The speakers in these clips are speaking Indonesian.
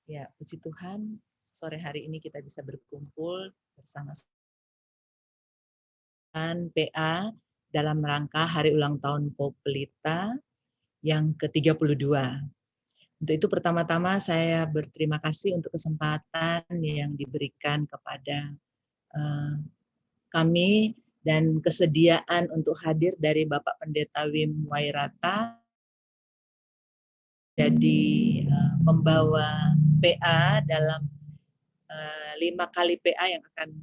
Ya, puji Tuhan, sore hari ini kita bisa berkumpul bersama PA dalam rangka hari ulang tahun Pop Pelita yang ke-32. Untuk itu pertama-tama saya berterima kasih untuk kesempatan yang diberikan kepada kami dan kesediaan untuk hadir dari Bapak Pendeta Wim Wairata jadi pembawa PA dalam 5 kali PA yang akan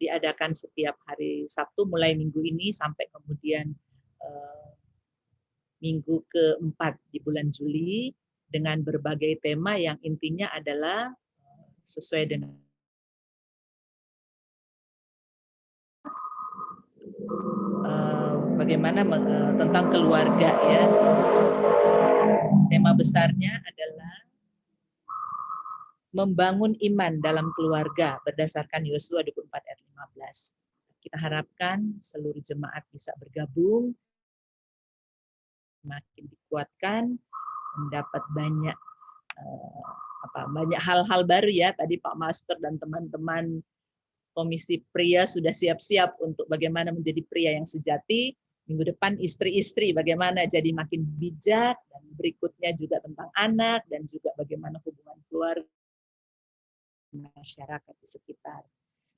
diadakan setiap hari Sabtu mulai minggu ini sampai kemudian minggu keempat di bulan Juli dengan berbagai tema yang intinya adalah sesuai dengan bagaimana tentang keluarga ya. Tema besarnya adalah membangun iman dalam keluarga berdasarkan Yosua 24 ayat 15. Kita harapkan seluruh jemaat bisa bergabung, makin dikuatkan, mendapat banyak hal-hal baru ya. Tadi Pak Master dan teman-teman Komisi Pria sudah siap-siap untuk bagaimana menjadi pria yang sejati. Minggu depan istri-istri bagaimana jadi makin bijak, dan berikutnya juga tentang anak dan juga bagaimana hubungan keluarga masyarakat di sekitar.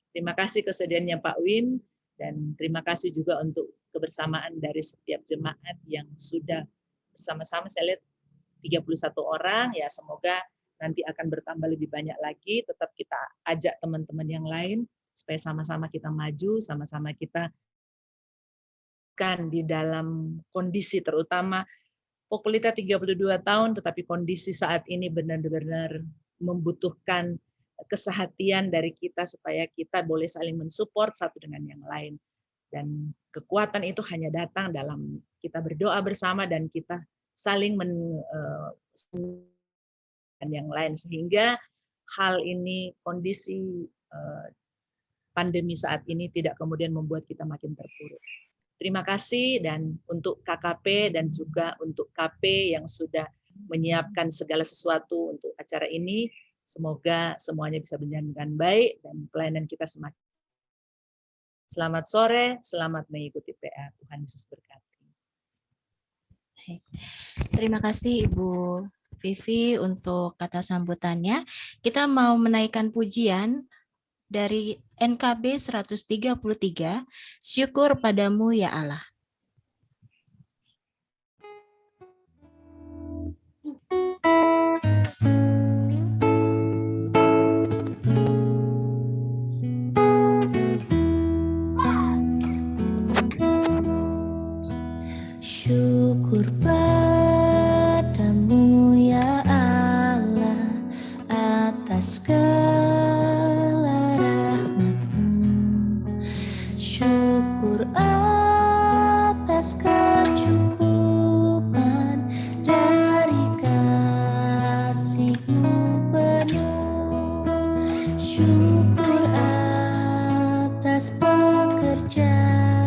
Terima kasih kesediaannya Pak Wim dan terima kasih juga untuk kebersamaan dari setiap jemaat yang sudah bersama-sama. Saya lihat 31 orang, ya semoga nanti akan bertambah lebih banyak lagi. Tetap kita ajak teman-teman yang lain supaya sama-sama kita maju, sama-sama kita kan di dalam kondisi terutama Pop Pelita 32 tahun, tetapi kondisi saat ini benar-benar membutuhkan kesehatian dari kita supaya kita boleh saling mensupport satu dengan yang lain. Dan kekuatan itu hanya datang dalam kita berdoa bersama dan kita saling dan yang lain, sehingga hal ini, kondisi pandemi saat ini tidak kemudian membuat kita makin terpuruk. Terima kasih, dan untuk KKP dan juga untuk KP yang sudah menyiapkan segala sesuatu untuk acara ini, semoga semuanya bisa berjalan dengan baik dan pelayanan kita semakin. Selamat sore, selamat mengikuti PA. Tuhan Yesus berkati. Terima kasih Ibu Vivi untuk kata sambutannya. Kita mau menaikkan pujian dari NKB 133, Syukur Padamu ya Allah. Syukur padamu ya Allah atas segala rahmat-Mu. Syukur atas kecukupan dari kasih-Mu penuh. Syukur atas pekerjaan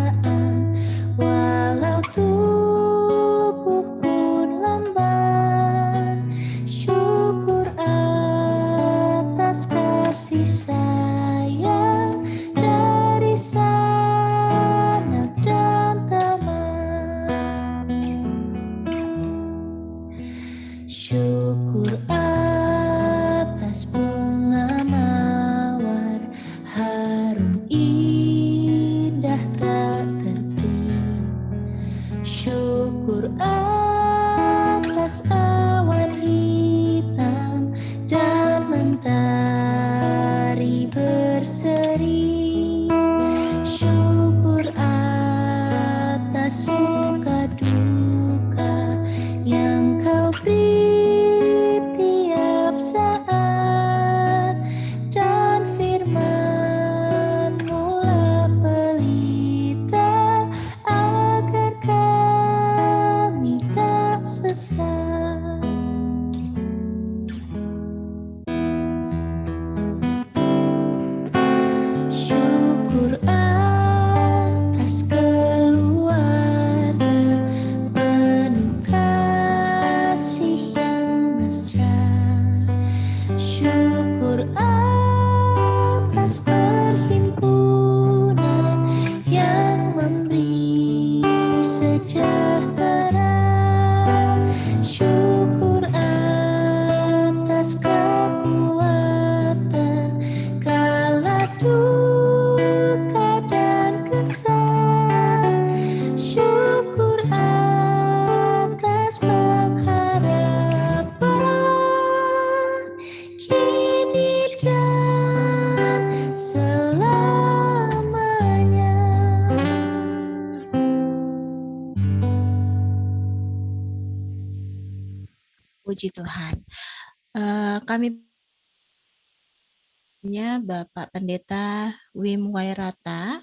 walau tubuh pun lamban. Syukur atas kasih sayang dari sanak dan teman. Syukur atas bunga mawar harum indah tak terperi. Syukur atas awan hitam dan mentari berseri. Syukur atas suka duka yang Kau beri tiap saat, dan firman-Mu lah pelita agar kami tak sesat. Syukur atas keluarga penuh kasih yang mesra. Syukur Puji Tuhan. Kami Bapak Pendeta Wim Wairata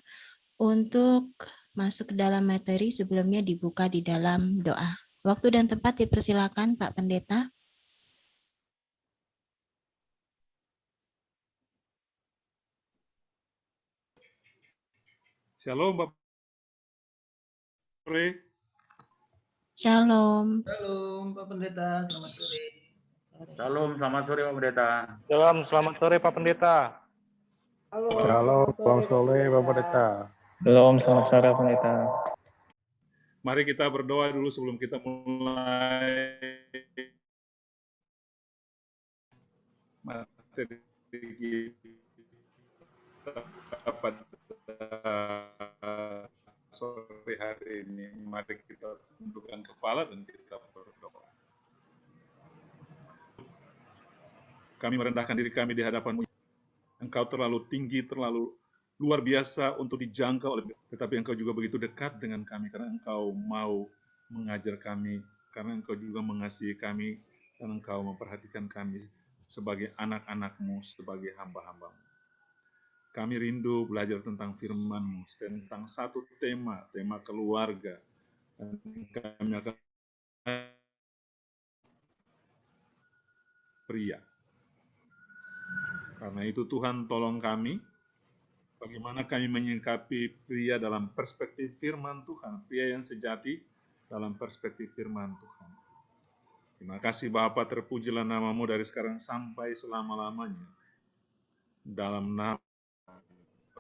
untuk masuk ke dalam materi, sebelumnya dibuka di dalam doa. Waktu dan tempat dipersilakan Pak Pendeta. Shalom Bapak sore. Shalom. Shalom Pak Pendeta, selamat sore. Shalom, selamat sore Pak Pendeta. Shalom, selamat sore Pak Pendeta. Shalom, selamat sore Bapak Pendeta. Shalom, selamat sore Pak Pendeta. Mari kita berdoa dulu sebelum kita mulai materi kita pada sore hari ini. Mari kita tundukkan kepala dan kita berdoa. Kami merendahkan diri kami di hadapan-Mu. Engkau terlalu tinggi, terlalu luar biasa untuk dijangkau oleh, tetapi Engkau juga begitu dekat dengan kami karena Engkau mau mengajar kami, karena Engkau juga mengasihi kami, dan Engkau memperhatikan kami sebagai anak-anak-Mu, sebagai hamba-hamba-Mu. Kami rindu belajar tentang firman-Mu, tentang satu tema keluarga. Dan kami akan pria. Karena itu Tuhan tolong kami, bagaimana kami menyikapi pria dalam perspektif firman Tuhan, pria yang sejati dalam perspektif firman Tuhan. Terima kasih Bapa, terpujilah nama-Mu dari sekarang sampai selama-lamanya. Dalam nama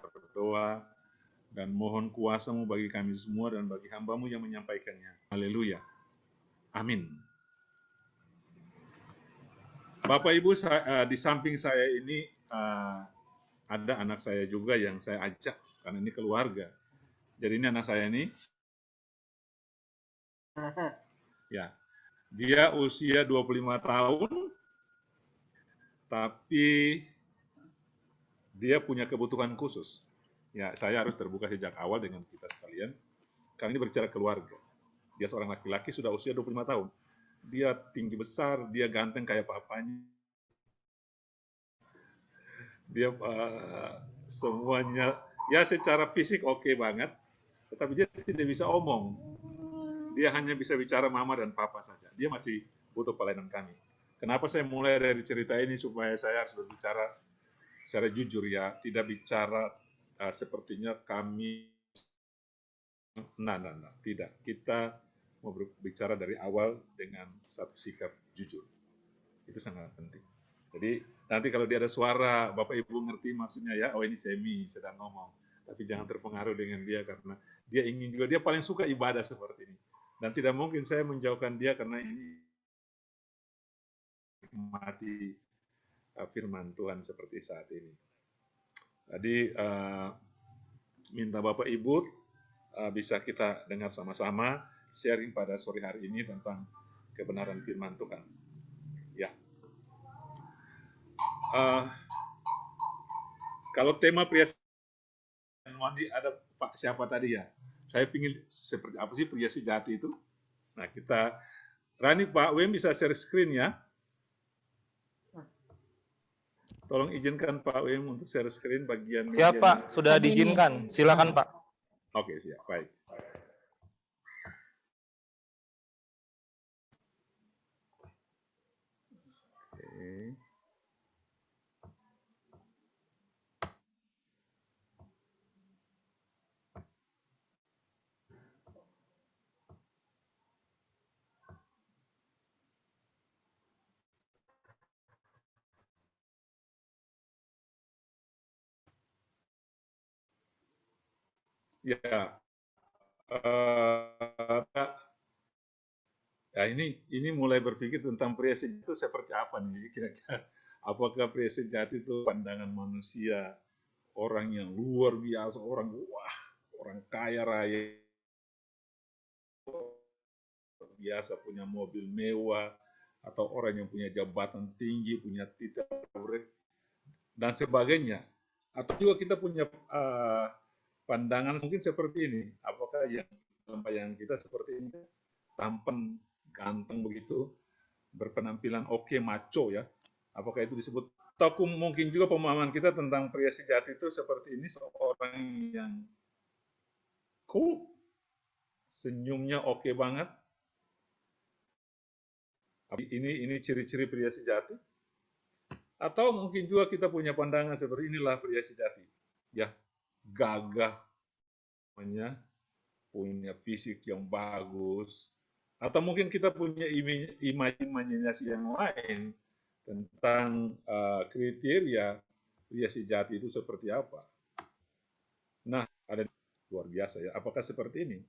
berdoa dan mohon kuasa-Mu bagi kami semua dan bagi hamba-Mu yang menyampaikannya. Haleluya. Amin. Bapak Ibu, di samping saya ini ada anak saya juga yang saya ajak, karena ini keluarga. Jadi ini anak saya ini, ya, dia usia 25 tahun, tapi dia punya kebutuhan khusus. Ya, saya harus terbuka sejak awal dengan kita sekalian, karena ini berbicara keluarga. Dia seorang laki-laki, sudah usia 25 tahun. Dia tinggi besar, dia ganteng kayak papanya. Dia semuanya, ya secara fisik oke banget, tetapi dia tidak bisa omong. Dia hanya bisa bicara mama dan papa saja. Dia masih butuh pelayanan kami. Kenapa saya mulai dari cerita ini? Supaya saya harus berbicara secara jujur ya, tidak bicara sepertinya kami, tidak. Kita mau berbicara dari awal dengan satu sikap jujur. Itu sangat penting. Jadi nanti kalau dia ada suara, Bapak Ibu ngerti maksudnya ya, oh ini Semi sedang ngomong. Tapi jangan terpengaruh dengan dia karena dia ingin juga, dia paling suka ibadah seperti ini. Dan tidak mungkin saya menjauhkan dia karena ini mati firman Tuhan seperti saat ini. Jadi minta Bapak Ibu bisa kita dengar sama-sama sharing pada sore hari ini tentang kebenaran firman Tuhan. Ya. Kalau tema pria sejati, ada Pak siapa tadi ya? Saya ingin seperti apa sih pria sejati itu? Nah kita, Rani Pak Wim bisa share screen ya? Tolong izinkan Pak Wim untuk share screen bagian. Siap Pak, sudah diizinkan. Silakan Pak. Oke, siap, baik. Oke. Ya, ya ini mulai berpikir tentang pria sejati itu seperti apa nih kira-kira? Apakah pria sejati itu pandangan manusia, orang yang luar biasa, orang kaya raya, biasa punya mobil mewah, atau orang yang punya jabatan tinggi, punya titel dan sebagainya. Atau juga kita punya pandangan mungkin seperti ini, apakah yang dalam bayangan kita seperti ini, tampan, ganteng begitu, berpenampilan oke, macho ya. Apakah itu disebut? Atau mungkin juga pemahaman kita tentang pria sejati itu seperti ini, seorang yang cool, senyumnya oke banget. Ini ciri-ciri pria sejati. Atau mungkin juga kita punya pandangan seperti inilah pria sejati. Ya, gagah, punya fisik yang bagus. Atau mungkin kita punya imajinasi yang lain tentang kriteria pria sejati itu seperti apa. Nah, ada luar biasa ya. Apakah seperti ini?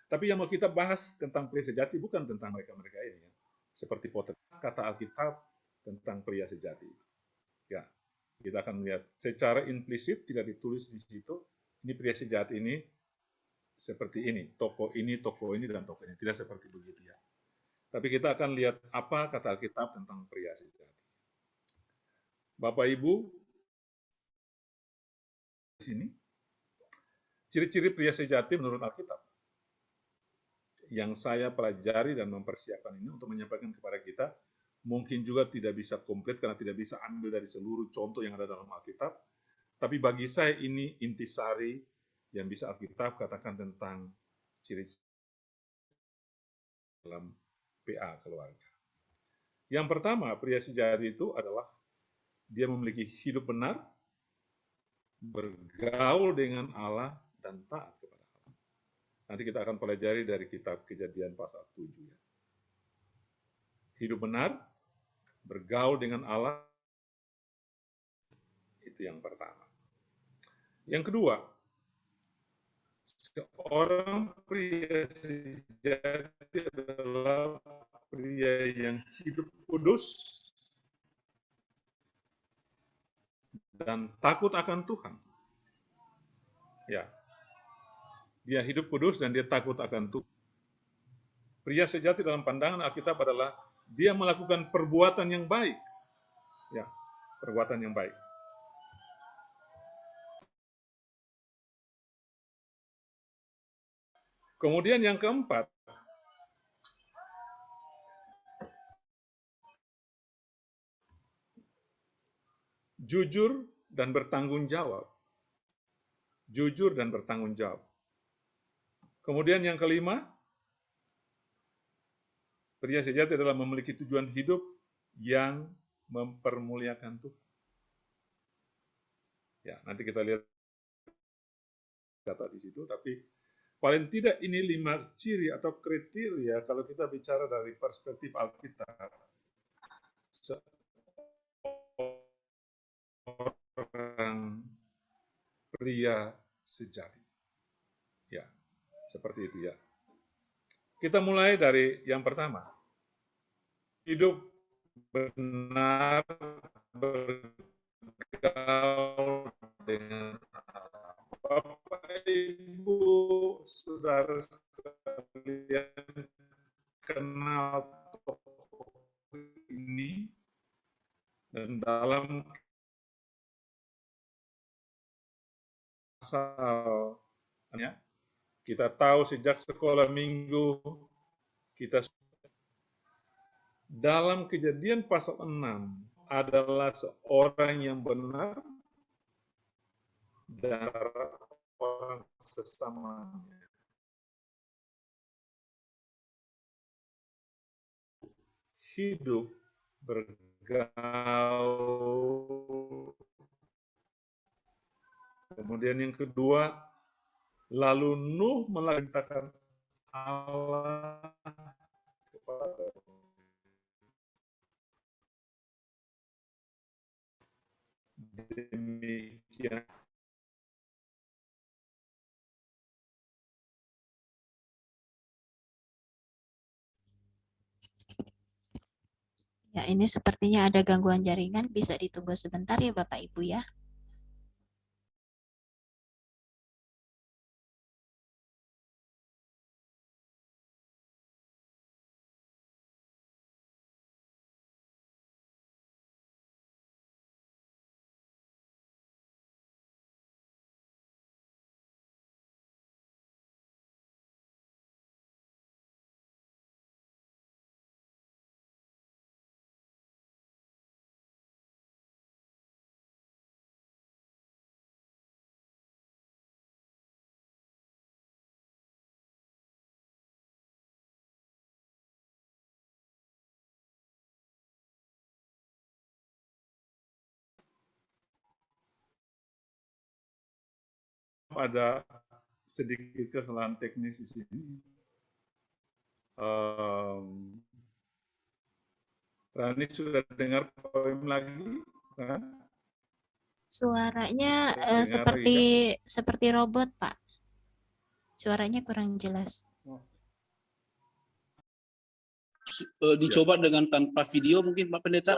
Tapi yang mau kita bahas tentang pria sejati bukan tentang mereka-mereka ini ya. Seperti potret kata Alkitab tentang pria sejati. Ya, kita akan melihat secara implisit tidak ditulis di situ. Ini pria sejati ini seperti ini, toko ini, dan toko ini. Tidak seperti begitu ya. Tapi kita akan lihat apa kata Alkitab tentang pria sejati. Bapak Ibu, di sini ciri-ciri pria sejati menurut Alkitab yang saya pelajari dan mempersiapkan ini untuk menyampaikan kepada kita, mungkin juga tidak bisa komplit karena tidak bisa ambil dari seluruh contoh yang ada dalam Alkitab, tapi bagi saya ini intisari yang bisa Alkitab katakan tentang ciri dalam PA keluarga. Yang pertama, pria sejati itu adalah dia memiliki hidup benar, bergaul dengan Allah, dan taat kepada Allah. Nanti kita akan pelajari dari kitab Kejadian pasal 7. Ya. Hidup benar, bergaul dengan Allah, itu yang pertama. Yang kedua, seorang pria sejati adalah pria yang hidup kudus dan takut akan Tuhan. Ya, dia hidup kudus dan dia takut akan Tuhan. Pria sejati dalam pandangan Alkitab adalah dia melakukan perbuatan yang baik. Ya, perbuatan yang baik. Kemudian yang keempat, jujur dan bertanggung jawab. Jujur dan bertanggung jawab. Kemudian yang kelima, pria sejati adalah memiliki tujuan hidup yang mempermuliakan Tuhan. Ya, nanti kita lihat kata di situ, tapi paling tidak ini 5 ciri atau kriteria kalau kita bicara dari perspektif Alkitab. Seorang pria sejati. Ya, seperti itu ya. Kita mulai dari yang pertama. Hidup benar, bergaul dengan Bapak, Ibu, saudara sekalian kenal tokoh ini, dan dalam pasalnya kita tahu sejak sekolah minggu kita dalam Kejadian pasal 6 adalah seorang yang benar dan orang sesamanya. Hidup bergaul. Kemudian yang kedua, lalu Nuh melantarkan Allah kepada demikian. Ya, ini sepertinya ada gangguan jaringan, bisa ditunggu sebentar ya Bapak Ibu ya. ada sedikit kesalahan teknis di sini. Rani sudah dengar poem lagi? Kan? Suaranya seperti robot, Pak. Suaranya kurang jelas. Dicoba dengan tanpa video mungkin Pak Pendeta,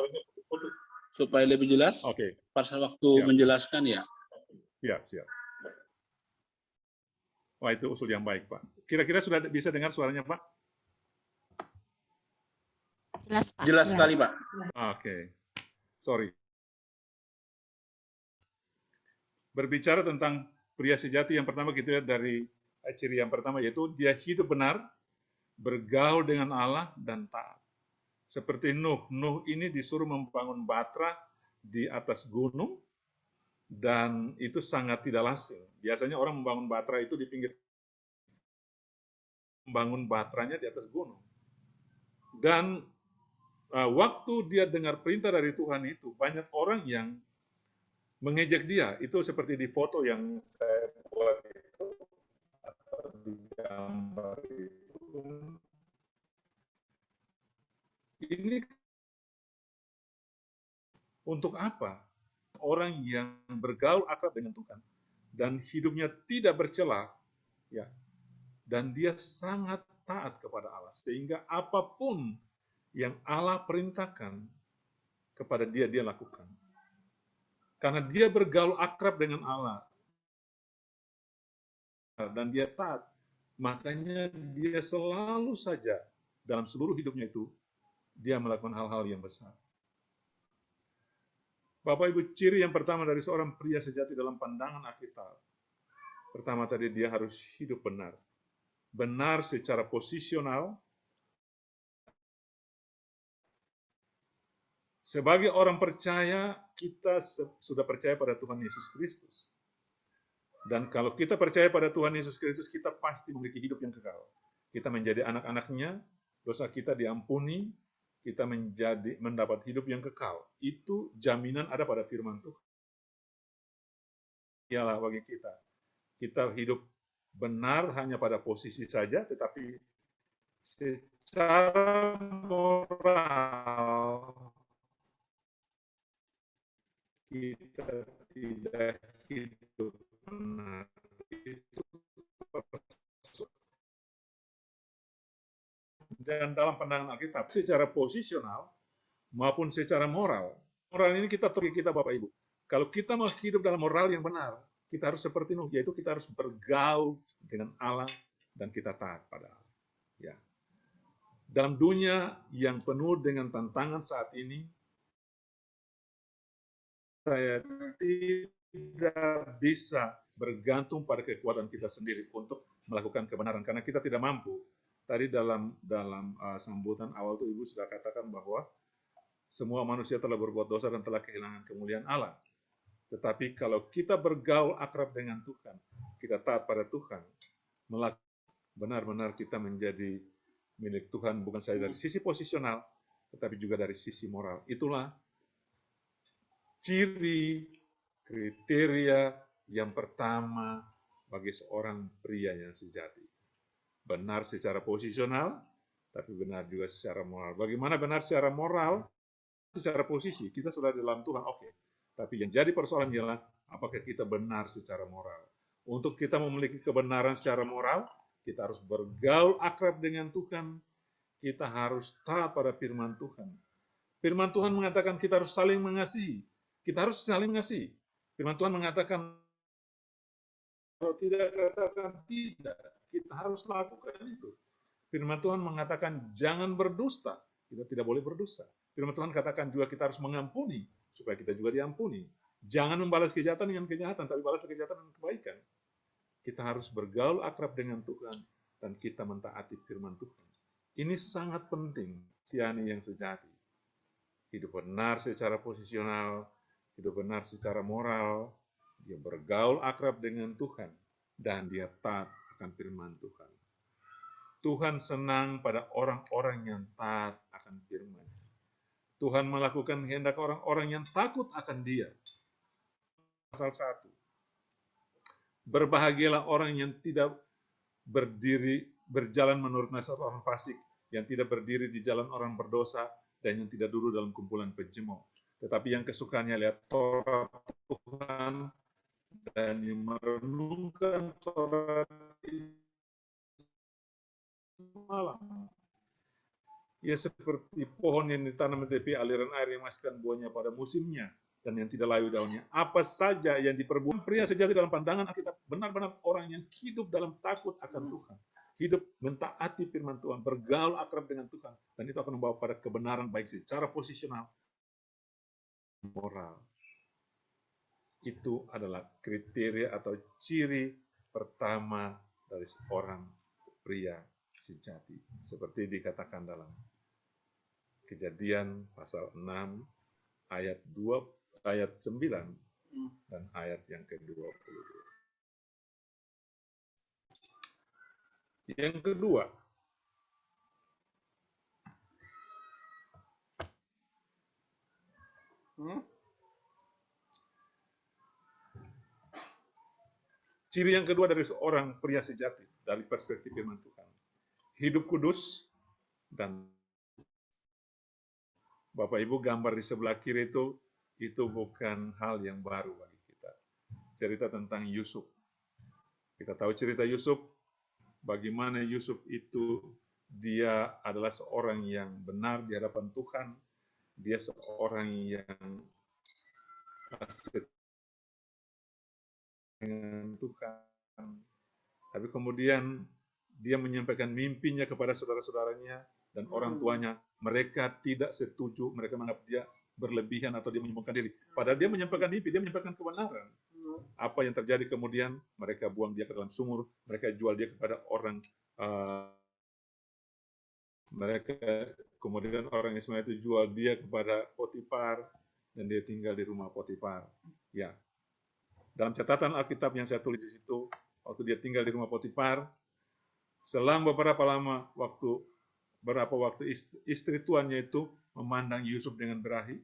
supaya lebih jelas. Oke. Pada waktu menjelaskan ya. Siap. Wah, itu usul yang baik, Pak. Kira-kira sudah bisa dengar suaranya, Pak? Jelas, Pak. Jelas sekali, Pak. Oke. Sorry. Berbicara tentang pria sejati, yang pertama kita lihat dari ciri yang pertama, yaitu dia hidup benar, bergaul dengan Allah, dan taat. Seperti Nuh. Nuh ini disuruh membangun batra di atas gunung, dan itu sangat tidak lazim. Biasanya orang membangun batra itu di pinggir, membangun batranya di atas gunung. Dan waktu dia dengar perintah dari Tuhan itu, banyak orang yang mengejek dia. Itu seperti di foto yang saya buat itu, atau di gambar itu. Ini untuk apa? Orang yang bergaul akrab dengan Tuhan dan hidupnya tidak bercela, ya, dan dia sangat taat kepada Allah, sehingga apapun yang Allah perintahkan kepada dia, dia lakukan. Karena dia bergaul akrab dengan Allah dan dia taat, makanya dia selalu saja dalam seluruh hidupnya itu dia melakukan hal-hal yang besar. Bapak Ibu, ciri yang pertama dari seorang pria sejati dalam pandangan Alkitab. Pertama tadi, dia harus hidup benar. Benar secara posisional. Sebagai orang percaya, kita sudah percaya pada Tuhan Yesus Kristus. Dan kalau kita percaya pada Tuhan Yesus Kristus, kita pasti memiliki hidup yang kekal. Kita menjadi anak-anaknya, dosa kita diampuni, kita mendapat hidup yang kekal. Itu jaminan ada pada firman Tuhan. Ialah bagi kita. Kita hidup benar hanya pada posisi saja, tetapi secara moral kita tidak hidup benar. Dan dalam pandangan Alkitab, secara posisional maupun secara moral. Moral ini kita Bapak Ibu. Kalau kita mau hidup dalam moral yang benar, kita harus seperti Nuh, yaitu kita harus bergaul dengan Allah dan kita taat pada Allah. Ya. Dalam dunia yang penuh dengan tantangan saat ini, saya tidak bisa bergantung pada kekuatan kita sendiri untuk melakukan kebenaran, karena kita tidak mampu. Tadi dalam sambutan awal itu Ibu sudah katakan bahwa semua manusia telah berbuat dosa dan telah kehilangan kemuliaan Allah. Tetapi kalau kita bergaul akrab dengan Tuhan, kita taat pada Tuhan, benar-benar kita menjadi milik Tuhan, bukan saja dari sisi posisional, tetapi juga dari sisi moral. Itulah ciri, kriteria yang pertama bagi seorang pria yang sejati. Benar secara posisional, tapi benar juga secara moral. Bagaimana benar secara moral? Secara posisi, kita sudah di dalam Tuhan, oke. Tapi yang jadi persoalan ialah, apakah kita benar secara moral? Untuk kita memiliki kebenaran secara moral, kita harus bergaul akrab dengan Tuhan, kita harus taat pada firman Tuhan. Firman Tuhan mengatakan kita harus saling mengasihi. Kita harus saling mengasihi. Firman Tuhan mengatakan, kalau tidak katakan tidak, kita harus lakukan itu. Firman Tuhan mengatakan jangan berdusta. Kita tidak boleh berdusta. Firman Tuhan katakan juga kita harus mengampuni, supaya kita juga diampuni. Jangan membalas kejahatan dengan kejahatan, tapi balas kejahatan dengan kebaikan. Kita harus bergaul akrab dengan Tuhan, dan kita mentaati firman Tuhan. Ini sangat penting, Siani yang sejati. Hidup benar secara posisional, hidup benar secara moral, dia bergaul akrab dengan Tuhan, dan dia taat akan firman Tuhan. Tuhan senang pada orang-orang yang taat akan firman. Tuhan melakukan kehendak orang-orang yang takut akan Dia. Pasal 1. Berbahagialah orang yang tidak berjalan menurut nasihat orang fasik, yang tidak berdiri di jalan orang berdosa, dan yang tidak duduk dalam kumpulan pejemur. Tetapi yang kesukaannya lihat Taurat Tuhan dan yang merenungkan Taurat itu malam. Ia seperti pohon yang ditanam di tepi aliran air yang menghasilkan buahnya pada musimnya dan yang tidak layu daunnya. Apa saja yang diperbuat pria sejati dalam pandangan Alkitab benar-benar orang yang hidup dalam takut akan Tuhan. Hidup mentaati firman Tuhan, bergaul akrab dengan Tuhan. Dan itu akan membawa pada kebenaran baik secara posisional, moral. Itu adalah kriteria atau ciri pertama dari seorang pria sejati. Seperti dikatakan dalam Kejadian pasal 6 ayat 9 dan ayat yang ke-22. Yang kedua, ciri yang kedua dari seorang pria sejati dari perspektif firman Tuhan. Hidup kudus dan Bapak Ibu, gambar di sebelah kiri itu bukan hal yang baru bagi kita. Cerita tentang Yusuf. Kita tahu cerita Yusuf, bagaimana Yusuf itu dia adalah seorang yang benar di hadapan Tuhan. Dia seorang yang kasih dengan Tuhan. Tapi kemudian dia menyampaikan mimpinya kepada saudara-saudaranya dan orang tuanya. Mereka tidak setuju, mereka menganggap dia berlebihan atau dia menyombongkan diri. Padahal dia menyampaikan mimpi, dia menyampaikan kebenaran. Apa yang terjadi kemudian? Mereka buang dia ke dalam sumur, mereka jual dia kepada orang, kemudian orang Ismail itu jual dia kepada Potifar, dan dia tinggal di rumah Potifar. Ya, dalam catatan Alkitab yang saya tulis di situ, waktu dia tinggal di rumah Potifar, selang beberapa waktu istri tuannya itu memandang Yusuf dengan berahi.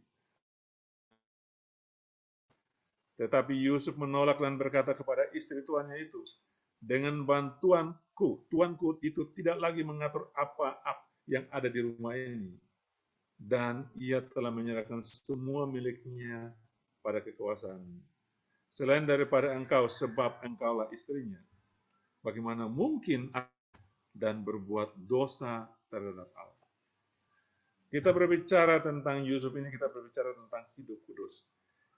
Tetapi Yusuf menolak dan berkata kepada istri tuannya itu, dengan bantuanku, tuanku itu tidak lagi mengatur apa yang ada di rumah ini. Dan ia telah menyerahkan semua miliknya pada kekuasaan. Selain daripada engkau, sebab engkaulah istrinya. Bagaimana mungkin dan berbuat dosa terhadap Allah. Kita berbicara tentang Yusuf ini, kita berbicara tentang hidup kudus.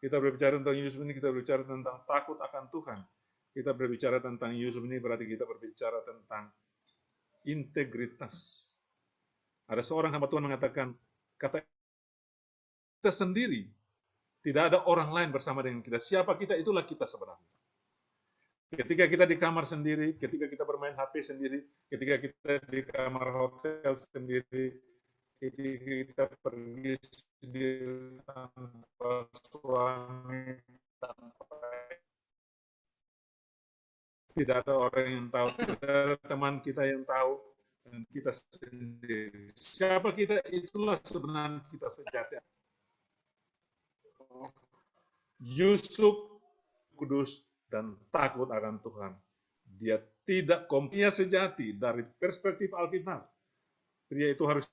Kita berbicara tentang Yusuf ini, kita berbicara tentang takut akan Tuhan. Kita berbicara tentang Yusuf ini berarti kita berbicara tentang integritas. Ada seorang hamba Tuhan mengatakan, kata kita sendiri, tidak ada orang lain bersama dengan kita. Siapa kita, itulah kita sebenarnya. Ketika kita di kamar sendiri, ketika kita bermain HP sendiri, ketika kita di kamar hotel sendiri, ketika kita pergi sendiri tanpa suami, tanpa tidak ada orang yang tahu, tidak ada teman kita yang tahu, dan kita sendiri. Siapa kita, itulah sebenarnya kita sejati. Yusuf kudus dan takut akan Tuhan. Dia tidak pria sejati dari perspektif Alkitab. Pria itu harus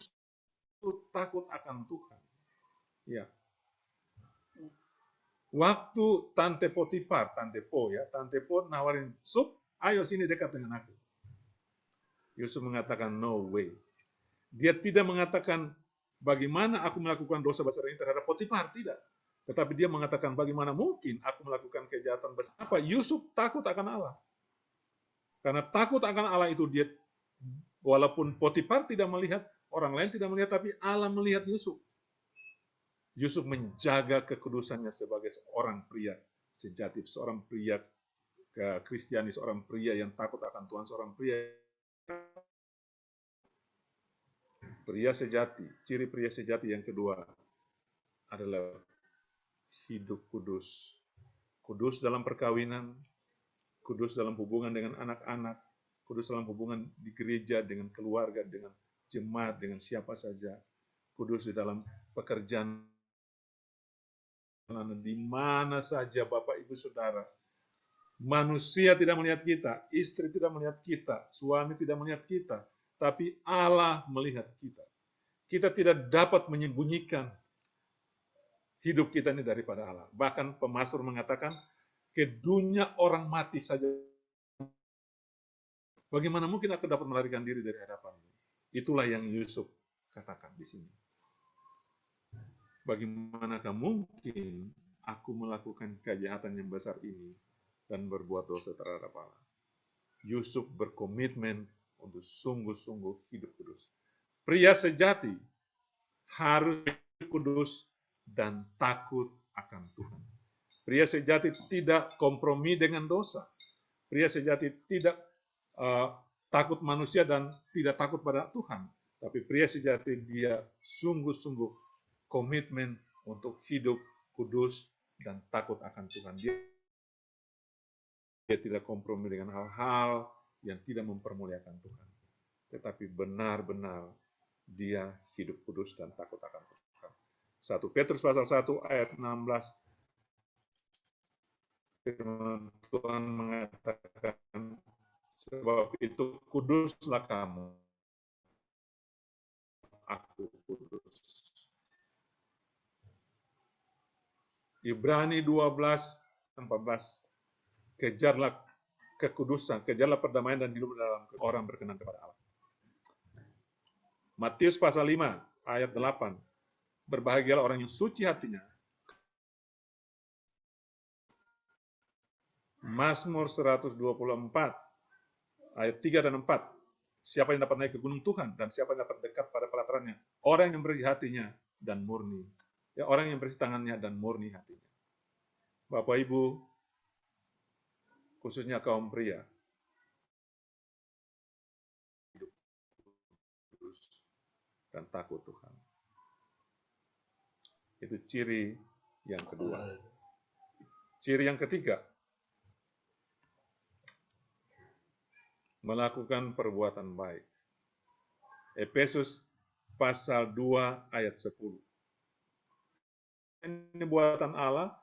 takut akan Tuhan. Ya. Waktu Tante Potifar, Tante Po nawarin, Sup, ayo sini dekat dengan aku. Yusuf mengatakan, no way. Dia tidak mengatakan, bagaimana aku melakukan dosa besar ini terhadap Potifar, tidak. Tetapi dia mengatakan, bagaimana mungkin aku melakukan kejahatan besar. Apa? Yusuf takut akan Allah. Karena takut akan Allah itu dia, walaupun Potifar tidak melihat, orang lain tidak melihat, tapi Allah melihat Yusuf. Yusuf menjaga kekudusannya sebagai seorang pria sejati, seorang pria Kristiani, seorang pria yang takut akan Tuhan, seorang pria sejati. Ciri pria sejati yang kedua adalah hidup kudus. Kudus dalam perkawinan, kudus dalam hubungan dengan anak-anak, kudus dalam hubungan di gereja, dengan keluarga, dengan jemaat, dengan siapa saja. Kudus di dalam pekerjaan, di mana saja Bapak Ibu Saudara. Manusia tidak melihat kita, istri tidak melihat kita, suami tidak melihat kita, tapi Allah melihat kita. Kita tidak dapat menyembunyikan hidup kita ini daripada Allah. Bahkan pemazmur mengatakan, ke dunia orang mati saja. Bagaimana mungkin aku dapat melarikan diri dari hadapanmu? Itulah yang Yusuf katakan di sini. Bagaimanakah mungkin aku melakukan kejahatan yang besar ini dan berbuat dosa terhadap Allah? Yusuf berkomitmen untuk sungguh-sungguh hidup kudus. Pria sejati harus kudus dan takut akan Tuhan. Pria sejati tidak kompromi dengan dosa. Pria sejati tidak takut manusia dan tidak takut pada Tuhan. Tapi pria sejati dia sungguh-sungguh komitmen untuk hidup kudus dan takut akan Tuhan. Dia tidak kompromi dengan hal-hal yang tidak mempermuliakan Tuhan. Tetapi benar-benar dia hidup kudus dan takut akan Tuhan. 1 Petrus pasal 1 ayat 16. Firman Tuhan mengatakan, sebab itu kuduslah kamu, aku kudus. Ibrani 12:14, kejarlah kekudusan, kejarlah perdamaian dan hidup dalam orang berkenan kepada Allah. Matius pasal 5 ayat 8, berbahagialah orang yang suci hatinya. Mazmur 124 ayat 3 dan 4. Siapa yang dapat naik ke gunung Tuhan dan siapa yang dapat dekat pada pelatarannya? Orang yang bersih hatinya dan murni. Ya, orang yang bersih tangannya dan murni hatinya. Bapak Ibu, khususnya kaum pria, hidup kudus dan takut Tuhan. Itu ciri yang kedua. Ciri yang ketiga, melakukan perbuatan baik. Efesus pasal 2 ayat 10. Ini buatan Allah,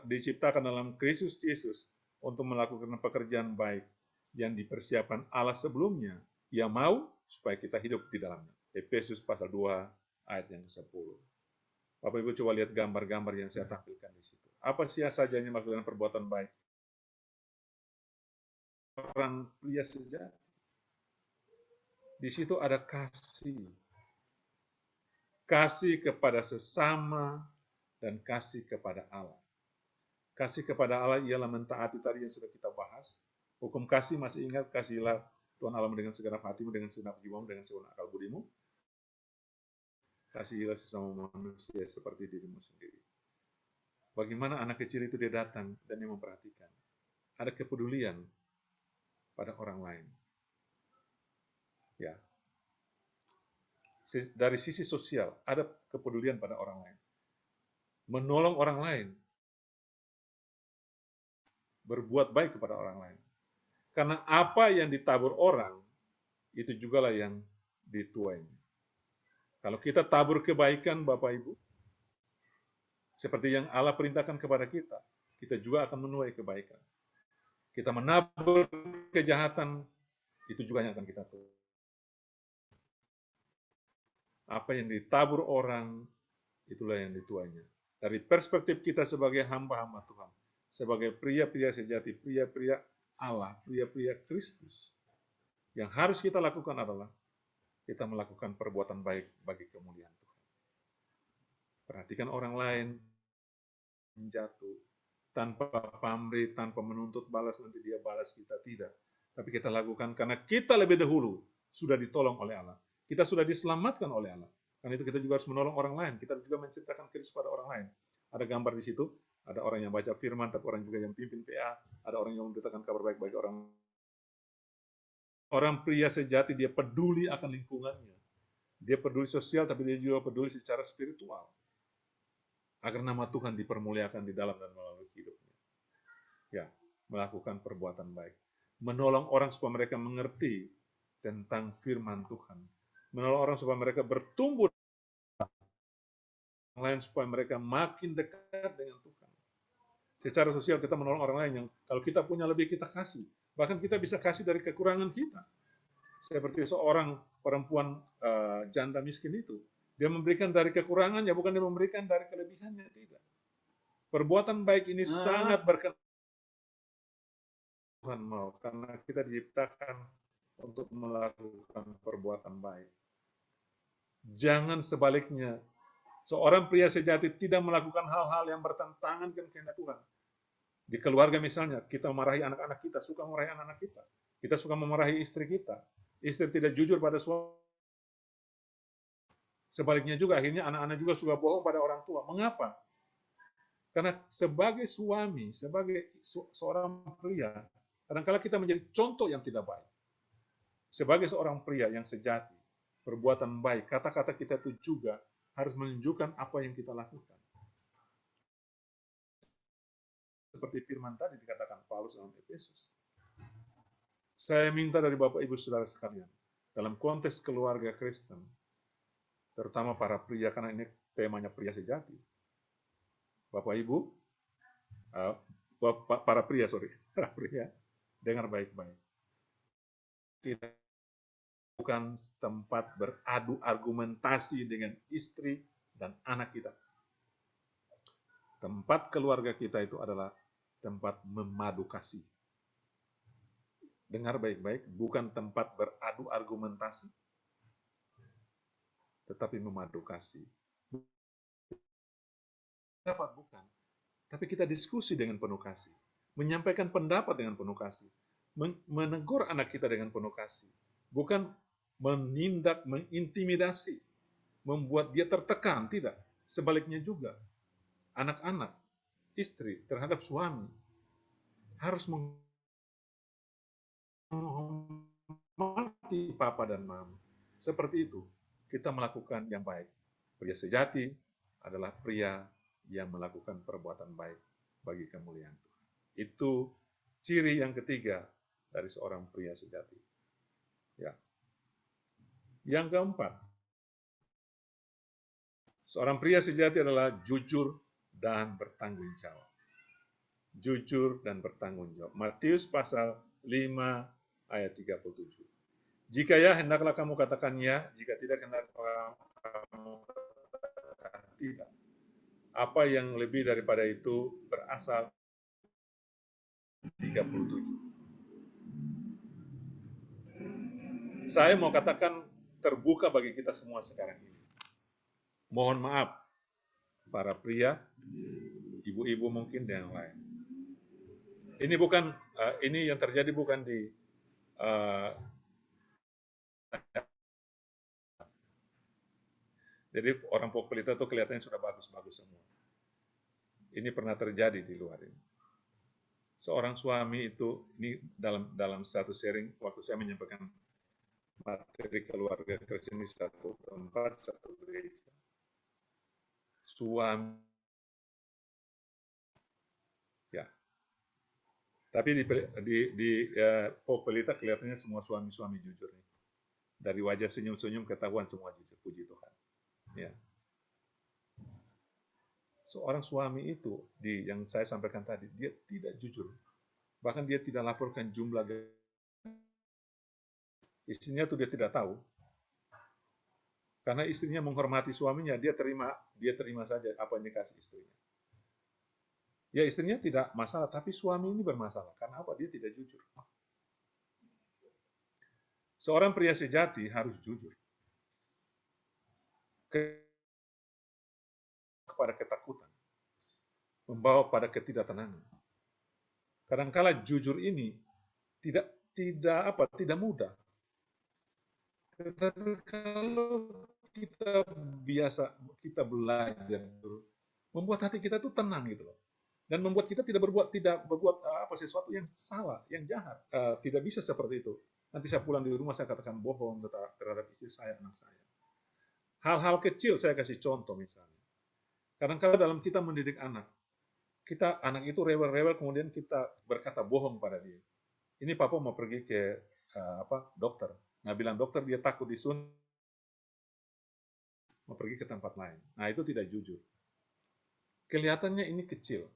diciptakan dalam Kristus Yesus untuk melakukan pekerjaan baik yang dipersiapkan Allah sebelumnya. Ia mau supaya kita hidup di dalamnya. Efesus pasal 2 ayat yang ke-10. Bapak Ibu coba lihat gambar-gambar yang saya tampilkan di situ. Apa saja yang melakukan perbuatan baik? Orang pria sejati. Di situ ada kasih. Kasih kepada sesama dan kasih kepada Allah. Kasih kepada Allah ialah mentaati tadi yang sudah kita bahas. Hukum kasih masih ingat, kasihilah Tuhan Allah dengan segenap hatimu, dengan segenap jiwamu, dengan segenap akal budimu. Kasihilah sesama manusia seperti dirimu sendiri. Bagaimana anak kecil itu dia datang dan dia memperhatikan. Ada kepedulian pada orang lain. Ya. Dari sisi sosial, ada kepedulian pada orang lain. Menolong orang lain. Berbuat baik kepada orang lain. Karena apa yang ditabur orang, itu jugalah yang dituainya. Kalau kita tabur kebaikan, Bapak Ibu, seperti yang Allah perintahkan kepada kita, kita juga akan menuai kebaikan. Kita menabur kejahatan, itu juga yang akan kita tuai. Apa yang ditabur orang, itulah yang dituainya. Dari perspektif kita sebagai hamba-hamba Tuhan, sebagai pria-pria sejati, pria-pria Allah, pria-pria Kristus, yang harus kita lakukan adalah kita melakukan perbuatan baik bagi kemuliaan Tuhan. Perhatikan orang lain jatuh, tanpa pamrih, tanpa menuntut balas, nanti dia balas kita, tidak. Tapi kita lakukan karena kita lebih dahulu sudah ditolong oleh Allah. Kita sudah diselamatkan oleh Allah. Karena itu kita juga harus menolong orang lain. Kita juga menciptakan Kristus pada orang lain. Ada gambar di situ, ada orang yang baca firman, tapi orang juga yang pimpin PA, ada orang yang memberitakan kabar baik bagi orang. Orang pria sejati, dia peduli akan lingkungannya. Dia peduli sosial, tapi dia juga peduli secara spiritual. Agar nama Tuhan dipermuliakan di dalam dan melalui hidupnya. Ya, melakukan perbuatan baik. Menolong orang supaya mereka mengerti tentang firman Tuhan. Menolong orang supaya mereka bertumbuh. Yang lain supaya mereka makin dekat dengan Tuhan. Secara sosial kita menolong orang lain yang kalau kita punya lebih kita kasih. Bahkan kita bisa kasih dari kekurangan kita. Seperti seorang perempuan janda miskin itu. Dia memberikan dari kekurangannya, bukan dia memberikan dari kelebihannya, tidak. Perbuatan baik ini sangat berkenan Tuhan mau, karena kita diciptakan untuk melakukan perbuatan baik. Jangan sebaliknya, seorang pria sejati tidak melakukan hal-hal yang bertentangan dengan kehendak Tuhan. Di keluarga misalnya, kita memarahi anak-anak kita, suka memarahi anak-anak kita. Kita suka memarahi istri kita. Istri tidak jujur pada suami. Sebaliknya juga, akhirnya anak-anak juga suka bohong pada orang tua. Mengapa? Karena sebagai suami, sebagai seorang pria, kadang-kala kita menjadi contoh yang tidak baik. Sebagai seorang pria yang sejati, perbuatan baik, kata-kata kita itu juga harus menunjukkan apa yang kita lakukan. Seperti firman tadi dikatakan Paulus dalam Efesus. Saya minta dari Bapak Ibu Saudara sekalian, dalam konteks keluarga Kristen, terutama para pria, karena ini temanya pria sejati. Bapak Ibu, para pria, dengar baik-baik. Kita bukan tempat beradu argumentasi dengan istri dan anak kita. Tempat keluarga kita itu adalah tempat memadu kasih. Dengar baik-baik, bukan tempat beradu argumentasi, tetapi memadu kasih. Dapat bukan, tapi kita diskusi dengan penuh kasih, menyampaikan pendapat dengan penuh kasih, menegur anak kita dengan penuh kasih, bukan menindak, mengintimidasi, membuat dia tertekan, tidak. Sebaliknya juga, anak-anak, istri terhadap suami harus menghormati papa dan mama. Seperti itu, kita melakukan yang baik. Pria sejati adalah pria yang melakukan perbuatan baik bagi kemuliaan Tuhan. Itu ciri yang ketiga dari seorang pria sejati. Ya. Yang keempat, seorang pria sejati adalah jujur dan bertanggung jawab. Jujur dan bertanggung jawab. Matius pasal 5 ayat 37. Jika ya, hendaklah kamu katakan ya, jika tidak, hendaklah kamu katakan tidak. Apa yang lebih daripada itu berasal 37. Saya mau katakan terbuka bagi kita semua sekarang ini. Mohon maaf, para pria, ibu-ibu mungkin dan yang lain. Ini bukan, ini yang terjadi bukan di jadi orang Pok Pelita itu kelihatannya sudah bagus-bagus semua. Ini pernah terjadi di luar ini. Seorang suami itu, ini dalam satu sharing, waktu saya menyampaikan materi keluarga Kristen di satu tempat, satu gereja. Suami, ya. Tapi di Pok Pelita kelihatannya semua suami-suami jujur nih. Dari wajah senyum-senyum ketahuan semua jujur, puji Tuhan. Ya. Seorang suami itu, yang saya sampaikan tadi, dia tidak jujur. Bahkan dia tidak laporkan jumlah istrinya itu dia tidak tahu. Karena istrinya menghormati suaminya, dia terima saja apa yang dikasih istrinya. Ya istrinya tidak masalah, tapi suami ini bermasalah. Karena apa? Dia tidak jujur. Seorang pria sejati harus jujur. Kepada ketakutan, membawa pada ketidaktenangan. Kadangkala jujur ini tidak mudah. Tetapi kalau kita belajar, membuat hati kita itu tenang gitu loh, dan membuat kita tidak berbuat sesuatu yang salah, yang jahat. Tidak bisa seperti itu. Nanti saya pulang di rumah saya katakan bohong terhadap istri saya, anak saya. Hal-hal kecil saya kasih contoh misalnya. Kadang-kadang dalam kita mendidik anak itu rewel-rewel, kemudian kita berkata bohong pada dia. Ini papa mau pergi ke dokter. Nah, bilang dokter dia takut disuntik, mau pergi ke tempat lain. Nah, itu tidak jujur. Kelihatannya ini kecil.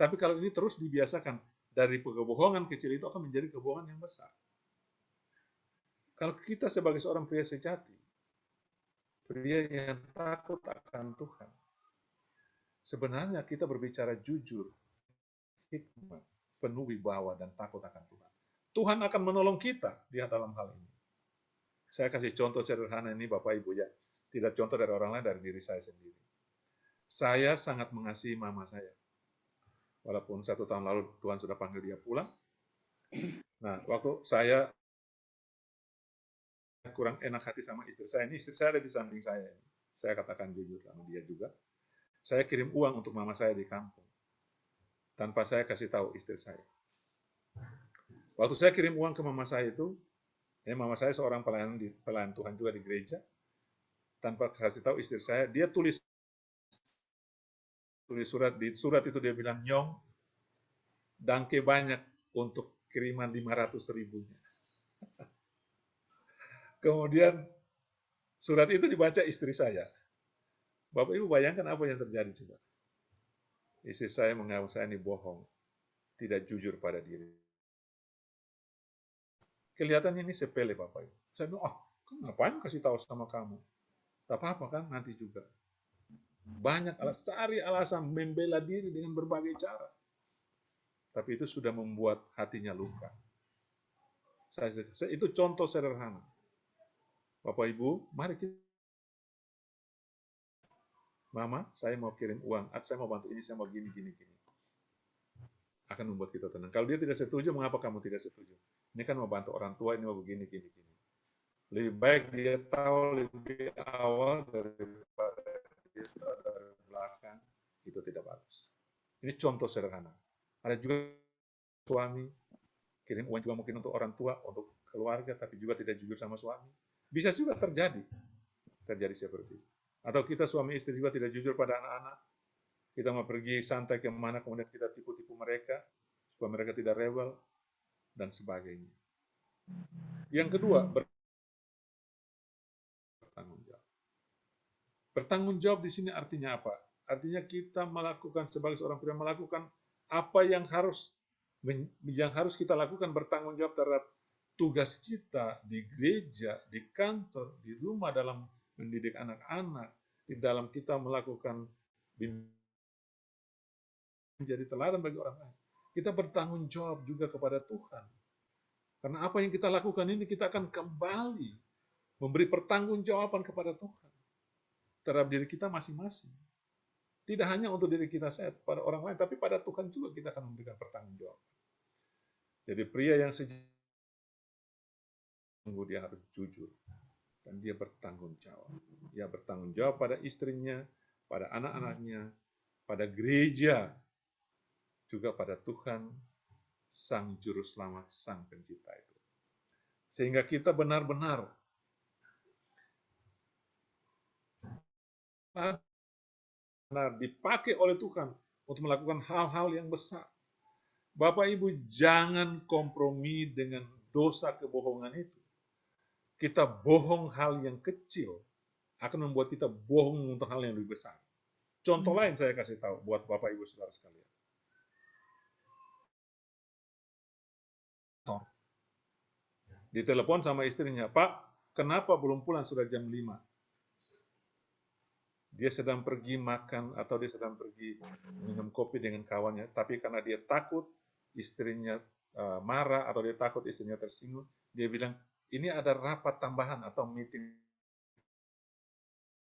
Tapi kalau ini terus dibiasakan, dari kebohongan kecil itu akan menjadi kebohongan yang besar. Kalau kita sebagai seorang pria sejati, pria yang takut akan Tuhan, sebenarnya kita berbicara jujur, hikmat, penuh wibawa dan takut akan Tuhan. Tuhan akan menolong kita di dalam hal ini. Saya kasih contoh sederhana ini Bapak Ibu ya. Tidak contoh dari orang lain, dari diri saya sendiri. Saya sangat mengasihi mama saya. Walaupun 1 tahun lalu Tuhan sudah panggil dia pulang. Nah, waktu saya kurang enak hati sama istri saya, ini istri saya ada di samping saya. Saya katakan jujur sama dia juga. Saya kirim uang untuk mama saya di kampung. Tanpa saya kasih tahu istri saya. Waktu saya kirim uang ke mama saya itu, mama saya seorang pelayan Tuhan juga di gereja. Tanpa kasih tahu istri saya, dia tulis surat, di surat itu dia bilang, "Nyong, dangke banyak untuk kiriman 500.000-nya." Kemudian surat itu dibaca istri saya. Bapak Ibu bayangkan apa yang terjadi coba. Istri saya menganggap saya ini bohong, tidak jujur pada diri. Kelihatannya ini sepele Bapak Ibu. Saya bilang, ngapain kasih tahu sama kamu? Tak apa-apa kan nanti juga. Banyak cari alasan membela diri dengan berbagai cara. Tapi itu sudah membuat hatinya luka. Itu contoh sederhana. Bapak Ibu, mari kita. Mama, saya mau kirim uang, saya mau bantu ini, saya mau gini. Akan membuat kita tenang. Kalau dia tidak setuju, mengapa kamu tidak setuju? Ini kan mau bantu orang tua, ini mau begini. Lebih baik dia tahu lebih awal daripada dia tahu dari belakang, itu tidak bagus. Ini contoh sederhana. Ada juga suami, kirim uang juga mungkin untuk orang tua, untuk keluarga, tapi juga tidak jujur sama suami. Bisa juga terjadi seperti itu. Atau kita suami istri juga tidak jujur pada anak-anak. Kita mau pergi santai kemana, kemudian kita tipu-tipu mereka, supaya mereka tidak rewel, dan sebagainya. Yang kedua, bertanggung jawab. Bertanggung jawab di sini artinya apa? Artinya kita melakukan, sebagai seorang pria, melakukan apa yang harus kita lakukan, bertanggung jawab terhadap tugas kita di gereja, di kantor, di rumah, dalam mendidik anak-anak, di dalam kita melakukan menjadi teladan bagi orang lain. Kita bertanggung jawab juga kepada Tuhan. Karena apa yang kita lakukan ini, kita akan kembali memberi pertanggungjawaban kepada Tuhan terhadap diri kita masing-masing. Tidak hanya untuk diri kita saja, pada orang lain, tapi pada Tuhan juga kita akan memberikan pertanggungjawaban. Jadi pria yang sejujurnya, dia harus jujur. Dan dia bertanggung jawab. Dia bertanggung jawab pada istrinya, pada anak-anaknya, pada gereja, juga pada Tuhan, Sang Juru Selamat, Sang Pencipta itu. Sehingga kita benar-benar dipakai oleh Tuhan untuk melakukan hal-hal yang besar. Bapak Ibu, jangan kompromi dengan dosa kebohongan itu. Kita bohong hal yang kecil akan membuat kita bohong untuk hal yang lebih besar. Contoh lain saya kasih tahu buat Bapak Ibu Saudara sekalian. Ditelepon sama istrinya, "Pak, kenapa belum pulang, sudah jam 5?" Dia sedang pergi makan atau dia sedang pergi minum kopi dengan kawannya, tapi karena dia takut istrinya marah atau dia takut istrinya tersinggung, dia bilang, "Ini ada rapat tambahan atau meeting."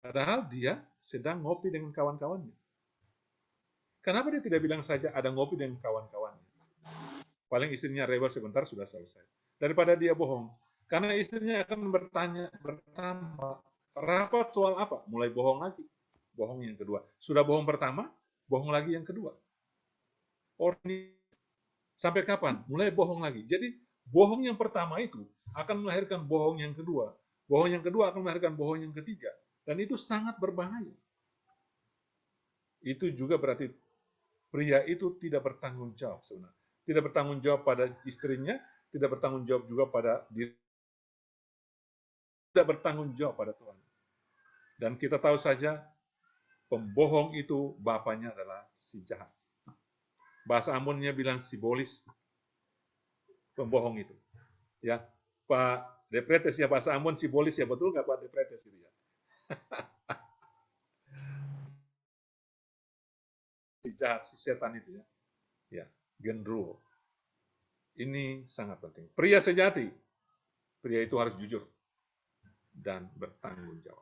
Padahal dia sedang ngopi dengan kawan-kawannya. Kenapa dia tidak bilang saja ada ngopi dengan kawan-kawannya? Paling istrinya rewel sebentar, sudah selesai. Daripada dia bohong. Karena istrinya akan bertambah. Rapat soal apa? Mulai bohong lagi. Bohong yang kedua. Sudah bohong pertama, bohong lagi yang kedua. Sampai kapan? Mulai bohong lagi. Jadi bohong yang pertama itu akan melahirkan bohong yang kedua. Bohong yang kedua akan melahirkan bohong yang ketiga. Dan itu sangat berbahaya. Itu juga berarti pria itu tidak bertanggung jawab sebenarnya. Tidak bertanggung jawab pada istrinya, tidak bertanggung jawab juga pada diri. Tidak bertanggung jawab pada Tuhan. Dan kita tahu saja, pembohong itu bapaknya adalah si jahat. Bahasa Ambonnya bilang sibolis, pembohong itu. Ya, Pak Depretes ya, bahasa Ambon sibolis ya, betul nggak Pak Depretes itu ya? Si jahat, si setan itu ya. Ya, genderuwo. Ini sangat penting. Pria sejati, pria itu harus jujur dan bertanggung jawab.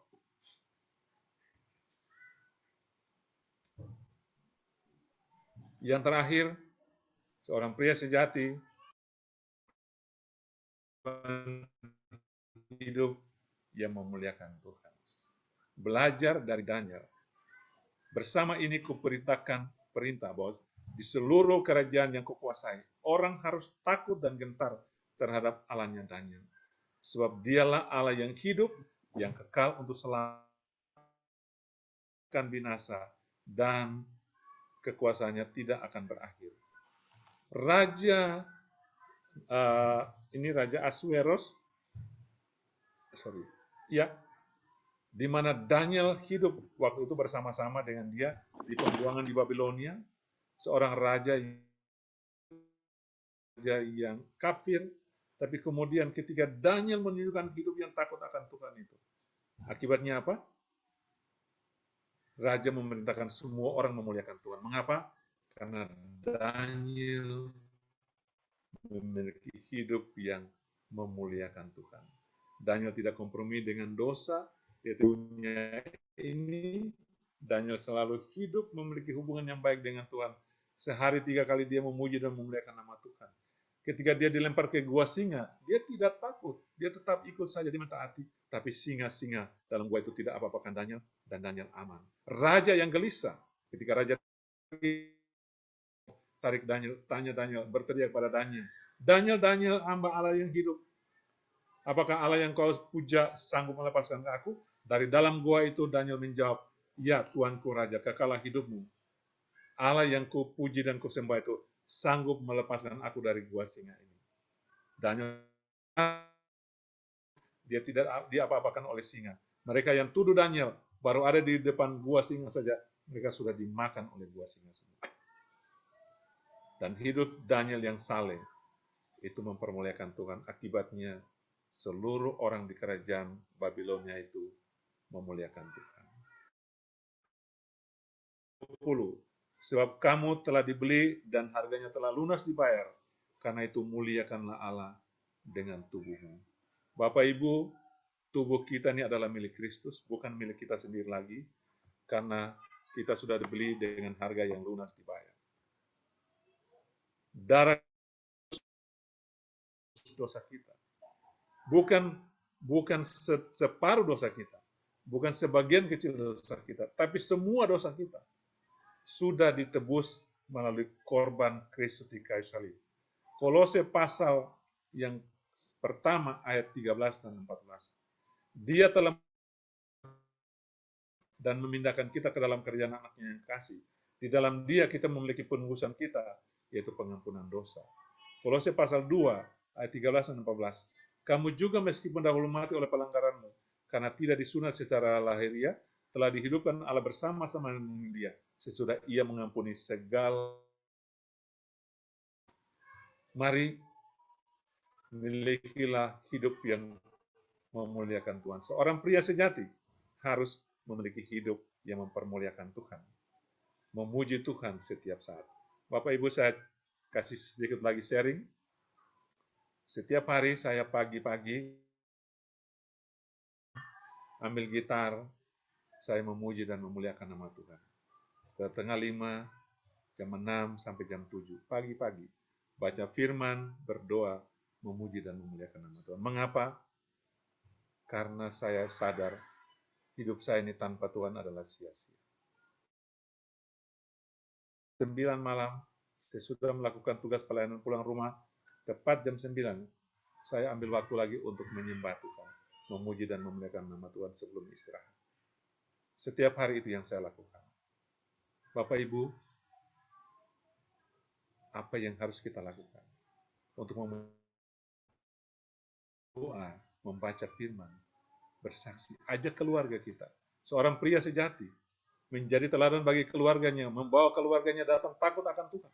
Yang terakhir, seorang pria sejati hidup yang memuliakan Tuhan. Belajar dari Daniel. Bersama ini kuperintahkan perintah, bos, di seluruh kerajaan yang kukuasai, orang harus takut dan gentar terhadap Allahnya Daniel. Sebab dialah Allah yang hidup, yang kekal untuk selamatan binasa, dan kekuasaannya tidak akan berakhir. Raja, ini Raja Asueros, di mana Daniel hidup waktu itu bersama-sama dengan dia di pembuangan di Babilonia, seorang raja yang kafir, tapi kemudian ketika Daniel menunjukkan hidup yang takut akan Tuhan itu, akibatnya apa? Raja memerintahkan semua orang memuliakan Tuhan. Mengapa? Karena Daniel memiliki hidup yang memuliakan Tuhan. Daniel tidak kompromi dengan dosa, dia punya ini. Daniel selalu hidup memiliki hubungan yang baik dengan Tuhan. Sehari 3 kali dia memuji dan memuliakan nama Tuhan. Ketika dia dilempar ke gua singa, dia tidak takut. Dia tetap ikut saja, dia mentaati. Tapi singa-singa dalam gua itu tidak apa-apakan Daniel, dan Daniel aman. Raja yang gelisah, ketika raja tarik Daniel, tanya Daniel, berteriak pada Daniel, Daniel, hamba Allah yang hidup. Apakah Allah yang kau puja sanggup melepaskan aku? Dari dalam gua itu Daniel menjawab, ya Tuanku Raja, kekalah hidupmu. Allah yang ku puji dan ku sembah itu sanggup melepaskan aku dari gua singa ini. Daniel, dia tidak diapa-apakan oleh singa. Mereka yang tuduh Daniel baru ada di depan gua singa saja, mereka sudah dimakan oleh gua singa semua. Dan hidup Daniel yang saleh itu mempermuliakan Tuhan. Akibatnya seluruh orang di kerajaan Babilonia itu memuliakan Tuhan. 10. Sebab kamu telah dibeli dan harganya telah lunas dibayar. Karena itu muliakanlah Allah dengan tubuhmu. Bapak Ibu, tubuh kita ini adalah milik Kristus, bukan milik kita sendiri lagi. Karena kita sudah dibeli dengan harga yang lunas dibayar. Darah dosa kita. Bukan separuh dosa kita. Bukan sebagian kecil dosa kita. Tapi semua dosa kita sudah ditebus melalui korban Kristus di kayu salib. Kolose pasal yang pertama ayat 13 dan 14. Dia telah dan memindahkan kita ke dalam kerajaan anaknya yang kasih. Di dalam dia kita memiliki penebusan kita, yaitu pengampunan dosa. Kolose pasal 2 ayat 13 dan 14. Kamu juga meskipun dahulu mati oleh pelanggaranmu, karena tidak disunat secara lahiriah, telah dihidupkan Allah bersama-sama dengan dia, sesudah ia mengampuni segala. Mari milikilah hidup yang memuliakan Tuhan. Seorang pria sejati harus memiliki hidup yang mempermuliakan Tuhan. Memuji Tuhan setiap saat. Bapak Ibu, saya kasih sedikit lagi sharing. Setiap hari saya pagi-pagi ambil gitar, saya memuji dan memuliakan nama Tuhan. Setengah 5, jam 6 sampai jam 7, pagi-pagi. Baca firman, berdoa, memuji dan memuliakan nama Tuhan. Mengapa? Karena saya sadar hidup saya ini tanpa Tuhan adalah sia-sia. 9 malam, saya sudah melakukan tugas pelayanan pulang rumah, tepat jam 9, saya ambil waktu lagi untuk menyembah Tuhan, memuji dan memuliakan nama Tuhan sebelum istirahat. Setiap hari itu yang saya lakukan. Bapak Ibu, apa yang harus kita lakukan untuk doa, membaca firman, bersaksi, ajak keluarga kita. Seorang pria sejati menjadi teladan bagi keluarganya, membawa keluarganya datang takut akan Tuhan.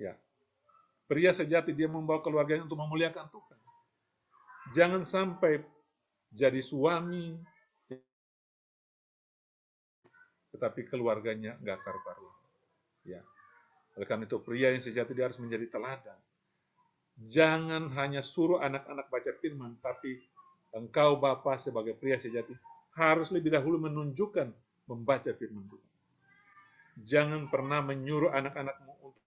Ya. Pria sejati dia membawa keluarganya untuk memuliakan Tuhan. Jangan sampai jadi suami, tetapi keluarganya nggak karu-karuan. Ya. Oleh karena itu pria yang sejati dia harus menjadi teladan. Jangan hanya suruh anak-anak baca firman, tapi engkau Bapa sebagai pria sejati harus lebih dahulu menunjukkan membaca firman Tuhan. Jangan pernah menyuruh anak-anakmu untuk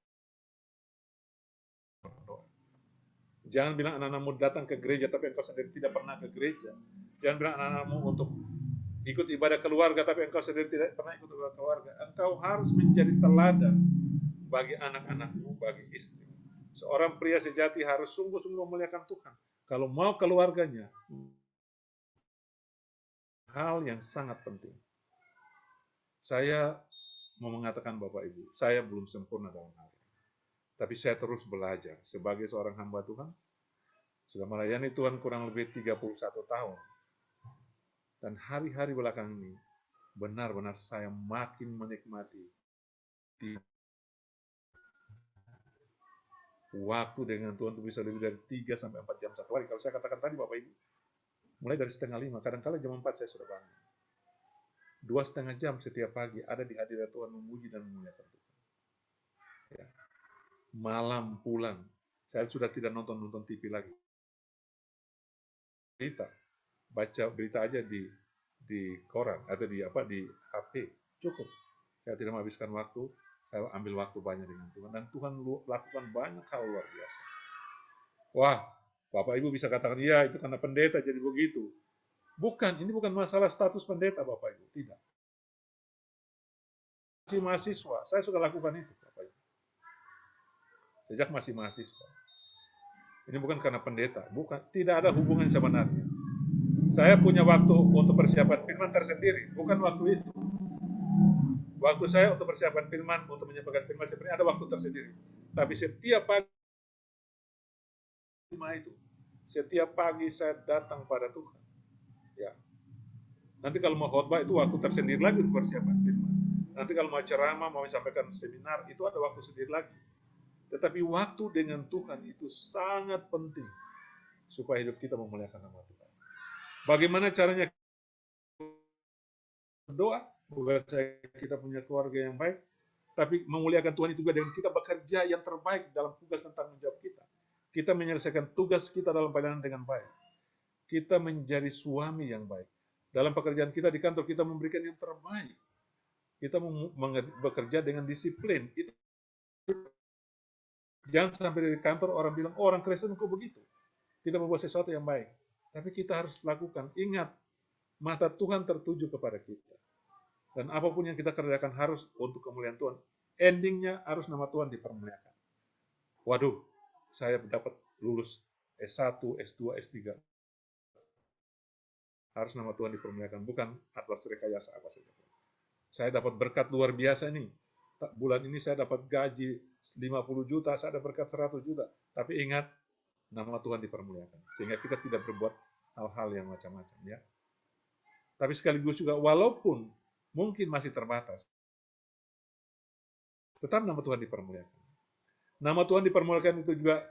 berdoa. Jangan bilang anak-anakmu datang ke gereja, tapi engkau sendiri tidak pernah ke gereja. Jangan bilang anak-anakmu untuk ikut ibadah keluarga, tapi engkau sendiri tidak pernah ikut ibadah keluarga. Engkau harus menjadi teladan bagi anak-anakmu, bagi istri. Seorang pria sejati harus sungguh-sungguh memuliakan Tuhan. Kalau mau keluarganya, hal yang sangat penting. Saya mau mengatakan Bapak Ibu, saya belum sempurna dalam hal ini. Tapi saya terus belajar sebagai seorang hamba Tuhan. Sudah melayani Tuhan kurang lebih 31 tahun. Dan hari-hari belakangan ini, benar-benar saya makin menikmati waktu dengan Tuhan itu bisa lebih dari 3-4 jam satu hari. Kalau saya katakan tadi Bapak Ibu, mulai dari 4:30, kadang-kadang jam 4 saya sudah bangun. 2,5 jam setiap pagi ada di hadirat Tuhan memuji dan memuliakan Tuhan. Ya. Malam pulang, saya sudah tidak nonton TV lagi. Berita, baca berita aja di koran atau di HP, cukup. Saya tidak menghabiskan waktu, saya ambil waktu banyak dengan Tuhan. Dan Tuhan lakukan banyak hal luar biasa. Wah, Bapak Ibu bisa katakan, iya itu karena pendeta jadi begitu. Bukan, ini bukan masalah status pendeta Bapak Ibu, tidak. Masih mahasiswa, saya sudah lakukan itu Bapak Ibu. Sejak masih mahasiswa. Ini bukan karena pendeta, bukan, tidak ada hubungan sebenarnya. Saya punya waktu untuk persiapan firman tersendiri, bukan waktu itu. Waktu saya untuk persiapan firman, untuk menyampaikan firman sebenarnya ada waktu tersendiri. Tapi setiap pagi saya datang pada Tuhan. Ya. Nanti kalau mau khotbah itu waktu tersendiri lagi untuk persiapan firman. Nanti kalau mau ceramah, mau sampaikan seminar, itu ada waktu sendiri lagi. Tetapi waktu dengan Tuhan itu sangat penting supaya hidup kita memuliakan nama Tuhan. Bagaimana caranya berdoa? Bukan saja kita punya keluarga yang baik, tapi memuliakan Tuhan itu juga dengan kita bekerja yang terbaik dalam tugas dan tanggung jawab kita. Kita menyelesaikan tugas kita dalam pelayanan dengan baik. Kita menjadi suami yang baik. Dalam pekerjaan kita di kantor, kita memberikan yang terbaik. Kita bekerja dengan disiplin. Itu jangan sampai dari kantor orang bilang, oh, orang Kristen kok begitu. Tidak membuat sesuatu yang baik. Tapi kita harus lakukan. Ingat, mata Tuhan tertuju kepada kita. Dan apapun yang kita kerjakan harus untuk kemuliaan Tuhan. Endingnya harus nama Tuhan dipermuliakan. Waduh, saya dapat lulus S1, S2, S3. Harus nama Tuhan dipermuliakan, bukan atas rekayasa apa saja. Saya dapat berkat luar biasa nih. Bulan ini saya dapat gaji 50 juta, saya dapat berkat 100 juta. Tapi ingat, nama Tuhan dipermuliakan. Sehingga kita tidak berbuat hal-hal yang macam-macam. Ya. Tapi sekaligus juga, walaupun mungkin masih terbatas, tetap nama Tuhan dipermuliakan. Nama Tuhan dipermuliakan itu juga,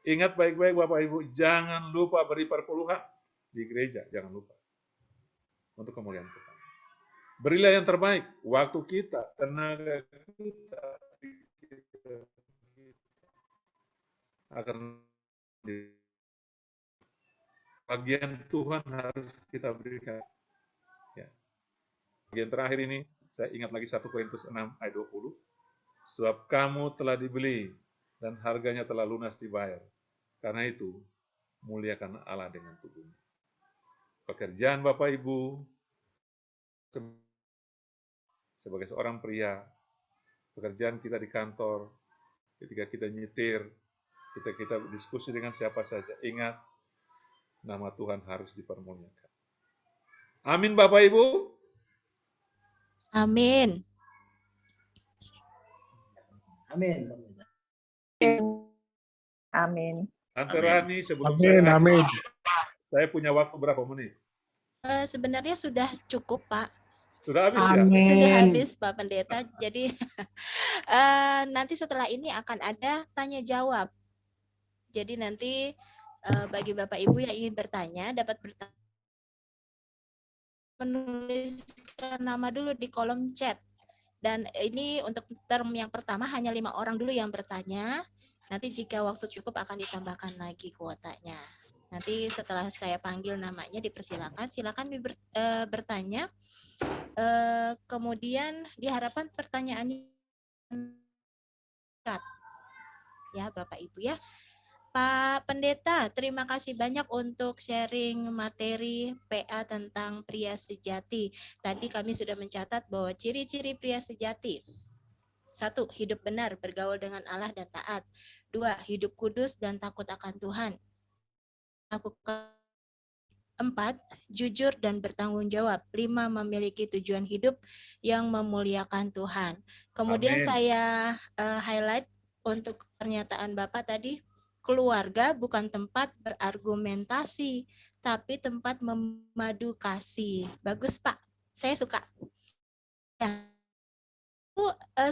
ingat baik-baik Bapak Ibu, jangan lupa beri perpuluhan di gereja, jangan lupa. Untuk kemuliaan Tuhan. Berilah yang terbaik, waktu kita, tenaga kita, akan bagian Tuhan harus kita berikan. Ya. Bagian terakhir ini, saya ingat lagi 1 Korintus 6 ayat 20. Sebab kamu telah dibeli dan harganya telah lunas dibayar. Karena itu, muliakan Allah dengan tubuhmu. Pekerjaan Bapak Ibu, sebagai seorang pria, pekerjaan kita di kantor, ketika kita nyetir, kita diskusi dengan siapa saja, ingat, nama Tuhan harus dipermuliakan. Amin Bapak Ibu. Amin. Amin. Amin. Tante Rani, sebelum saya punya waktu berapa menit? Sebenarnya sudah cukup, Pak. Sudah habis ya? Sudah habis Pak Pendeta. Jadi nanti setelah ini akan ada tanya jawab. Jadi nanti bagi Bapak Ibu yang ingin bertanya dapat menuliskan nama dulu di kolom chat. Dan ini untuk term yang pertama hanya 5 orang dulu yang bertanya. Nanti jika waktu cukup akan ditambahkan lagi kuotanya. Nanti setelah saya panggil namanya dipersilakan, silakan bertanya. Kemudian diharapkan pertanyaannya ya Bapak Ibu ya. Pak Pendeta, terima kasih banyak untuk sharing materi PA tentang pria sejati. Tadi kami sudah mencatat bahwa ciri-ciri pria sejati. 1. Hidup benar, bergaul dengan Allah dan taat. 2. Hidup kudus dan takut akan Tuhan. 4. Jujur dan bertanggung jawab. 5. Memiliki tujuan hidup yang memuliakan Tuhan. Kemudian saya highlight untuk pernyataan Bapak tadi, keluarga bukan tempat berargumentasi, tapi tempat memadu kasih. Bagus Pak, saya suka. Ya.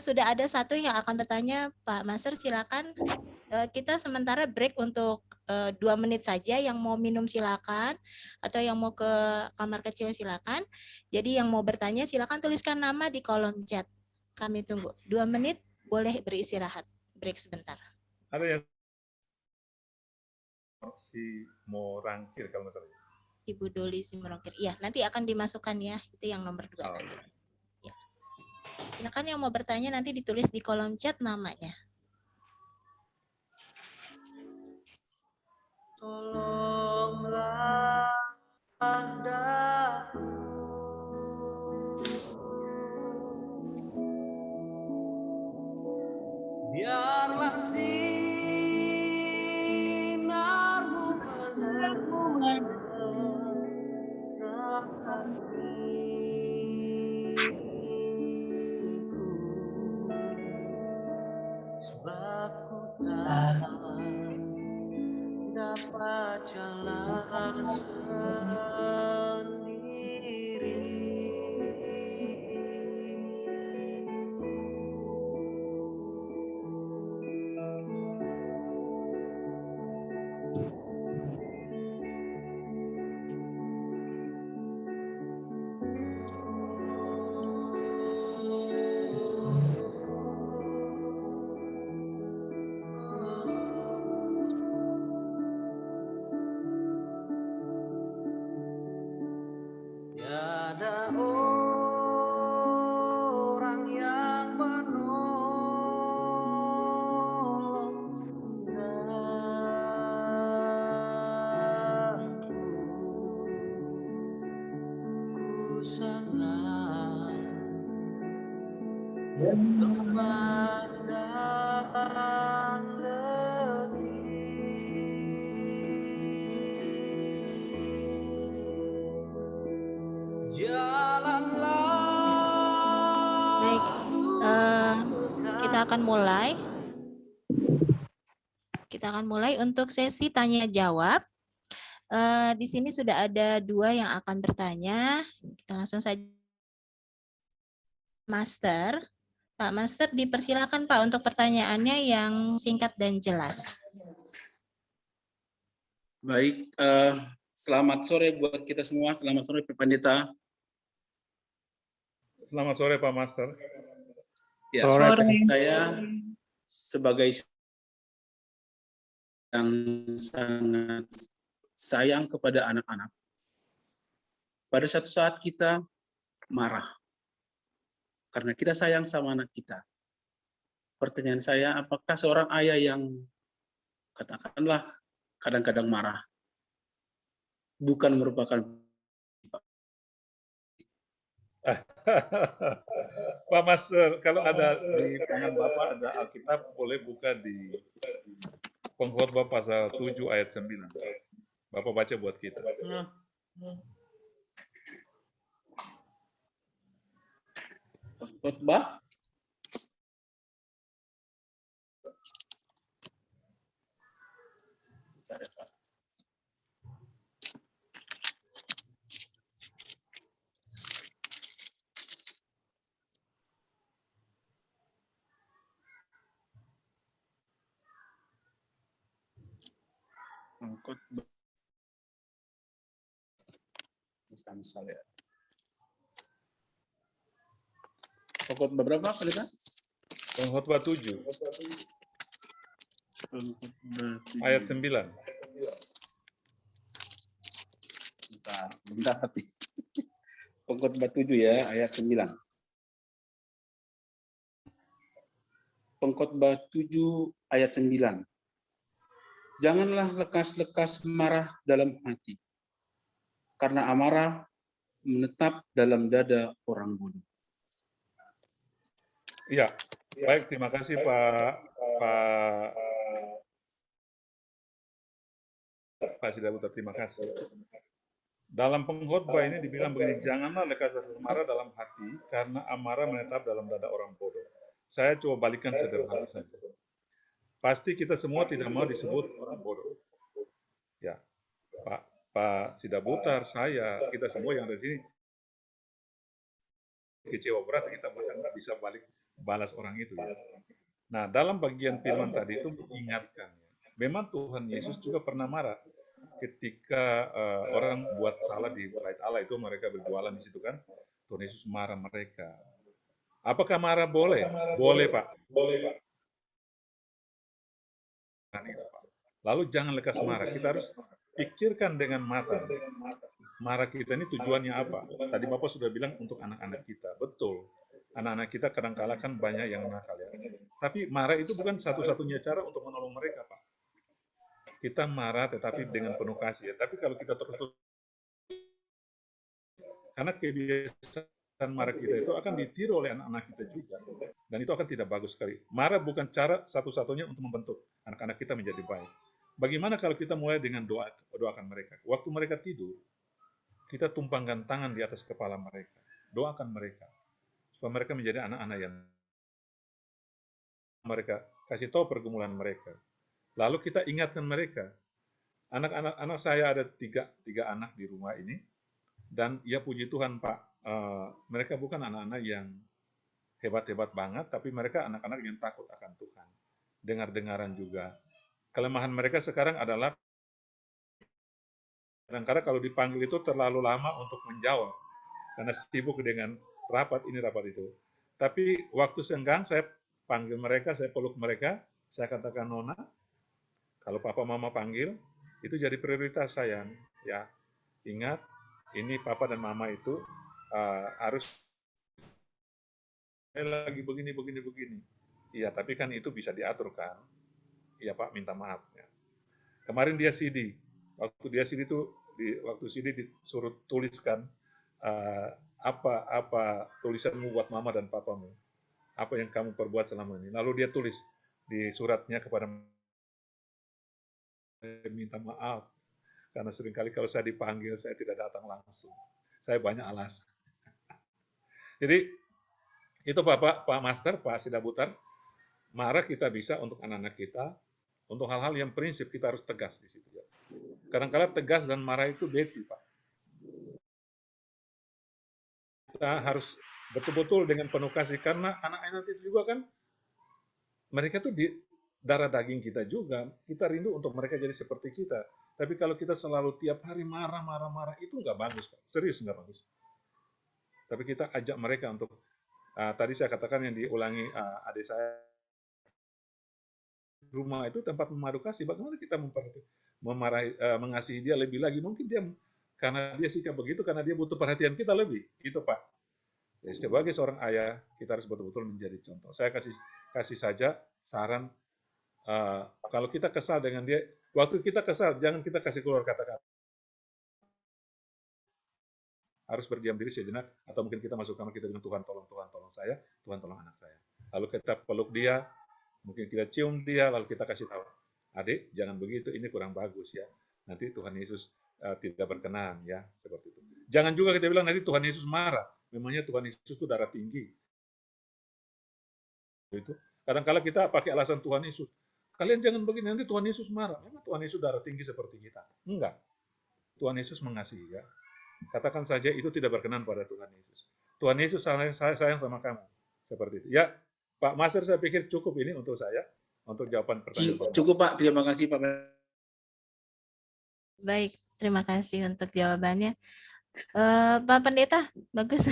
Sudah ada satu yang akan bertanya, Pak Master silakan. Kita sementara break untuk 2 menit saja. Yang mau minum silakan, atau yang mau ke kamar kecil silakan. Jadi yang mau bertanya silakan tuliskan nama di kolom chat. Kami tunggu 2 menit, boleh beristirahat. Break sebentar. Ada yang si Morangkir kalau nggak salah. Ibu Doli Simorongkir. Iya, nanti akan dimasukkan ya. Itu yang nomor 2 nanti. Ya. Silakan yang mau bertanya nanti ditulis di kolom chat namanya. Tolonglah padaku, biarlah sinarmu menerangkan hatiku, sebab ku tak dapat jalan sendiri. Tiada orang yang menolong aku, ku sangat lemah dan Baik, kita akan mulai. Kita akan mulai untuk sesi tanya jawab. Di sini sudah ada 2 yang akan bertanya. Kita langsung saja. Master, Pak Master dipersilakan Pak untuk pertanyaannya yang singkat dan jelas. Baik, selamat sore buat kita semua. Selamat sore Pak Pendeta. Selamat sore Pak Master. Ya, saya sebagai yang sangat sayang kepada anak-anak. Pada satu saat kita marah karena kita sayang sama anak kita. Pertanyaan saya, apakah seorang ayah yang katakanlah kadang-kadang marah bukan merupakan Pak Master, kalau ada di tangan Bapak ada Alkitab, boleh buka di Pengkhotbah pasal 7 ayat 9. Bapak baca buat kita. Khotbah Pengkhotbah. Misal ya. Pengkhotbah berapa pendeta? Pengkhotbah 7 Pengkhotbah 7. ayat 9. Bentar hati. Pengkhotbah 7 ya, ayat 9. Pengkhotbah 7 ayat 9. Janganlah lekas-lekas marah dalam hati, karena amarah menetap dalam dada orang bodoh. Iya, baik, terima kasih Pak Sidabutar, terima kasih. Dalam pengkhotbah ini dibilang begini, janganlah lekas-lekas marah dalam hati, karena amarah menetap dalam dada orang bodoh. Saya coba balikan sederhana saja. Pasti kita semua tidak mau disebut orang bodoh. Ya, Pak Sidabutar, saya, kita semua yang ada di sini kecewa berat, kita bahkan nggak bisa balas orang itu. Ya. Nah, dalam bagian firman tadi itu mengingatkan, memang Tuhan Yesus juga pernah marah ketika orang buat salah di bait Allah itu, mereka berjualan di situ kan, Tuhan Yesus marah mereka. Apakah marah boleh? Boleh, Pak. Lalu jangan lekas marah, kita harus pikirkan dengan matang. Marah kita ini tujuannya apa? Tadi Bapak sudah bilang untuk anak-anak kita, betul. Anak-anak kita kadang-kala kan banyak yang nakal ya. Tapi marah itu bukan satu-satunya cara untuk menolong mereka, Pak. Kita marah tetapi dengan penuh kasih ya. Tapi kalau kita terus karena kebiasaan marah kita itu akan ditiru oleh anak-anak kita juga. Dan itu akan tidak bagus sekali. Marah bukan cara satu-satunya untuk membentuk anak-anak kita menjadi baik. Bagaimana kalau kita mulai dengan doakan mereka. Waktu mereka tidur, kita tumpangkan tangan di atas kepala mereka. Doakan mereka. Supaya mereka menjadi anak-anak yang mereka kasih tahu pergumulan mereka. Lalu kita ingatkan mereka. Anak saya ada tiga anak di rumah ini. Dan ya puji Tuhan Pak, mereka bukan anak-anak yang hebat-hebat banget, tapi mereka anak-anak yang takut akan Tuhan. Dengar-dengaran juga. Kelemahan mereka sekarang adalah kadang-kadang kalau dipanggil itu terlalu lama untuk menjawab. Karena sibuk dengan rapat ini, rapat itu. Tapi waktu senggang saya panggil mereka, saya peluk mereka, saya katakan, Nona, kalau papa mama panggil, itu jadi prioritas sayang. Ya, ingat, ini papa dan mama itu harus lagi begini. Iya, tapi kan itu bisa diatur kan. Iya Pak, minta maaf. Ya. Kemarin dia CD, waktu dia CD itu, waktu CD disuruh tuliskan apa tulisanmu buat mama dan papamu, apa yang kamu perbuat selama ini. Lalu dia tulis di suratnya kepada minta maaf, karena seringkali kalau saya dipanggil, saya tidak datang langsung. Saya banyak alasan. Jadi, itu Pak Master, Pak Sidabutar, marah kita bisa untuk anak-anak kita, untuk hal-hal yang prinsip kita harus tegas di situ. Kadang-kadang tegas dan marah itu beti, Pak. Kita harus betul-betul dengan penuh kasih, karena anak-anak itu juga kan, mereka tuh di darah daging kita juga, kita rindu untuk mereka jadi seperti kita. Tapi kalau kita selalu tiap hari marah, itu nggak bagus, Pak. Serius nggak bagus. Tapi kita ajak mereka untuk, tadi saya katakan yang diulangi adik saya, rumah itu tempat memadu kasih. Bagaimana kita mengasihi dia lebih lagi? Mungkin dia, karena dia sikap begitu, karena dia butuh perhatian kita lebih. Itu Pak. Jadi sebagai seorang ayah, kita harus betul-betul menjadi contoh. Saya kasih saja saran, kalau kita kesal dengan dia, waktu kita kesal, jangan kita kasih keluar kata-kata. Harus berdiam diri sejenak, atau mungkin kita masuk kamar, kita bilang, Tuhan tolong saya, Tuhan tolong anak saya. Lalu kita peluk dia, mungkin kita cium dia, lalu kita kasih tahu, adik, jangan begitu, ini kurang bagus ya. Nanti Tuhan Yesus tidak berkenan ya, seperti itu. Jangan juga kita bilang nanti Tuhan Yesus marah. Memangnya Tuhan Yesus itu darah tinggi. Itu. Kadang-kala kita pakai alasan Tuhan Yesus. Kalian jangan begini, nanti Tuhan Yesus marah. Memang Tuhan Yesus darah tinggi seperti kita? Enggak. Tuhan Yesus mengasihi ya. Katakan saja itu tidak berkenan pada Tuhan Yesus. Tuhan Yesus sayang sama kamu. Seperti itu. Ya, Pak Master, saya pikir cukup ini untuk saya, untuk jawaban pertanyaan. Cukup Pak, terima kasih Pak. Baik, terima kasih untuk jawabannya. Pak Pendeta, bagus.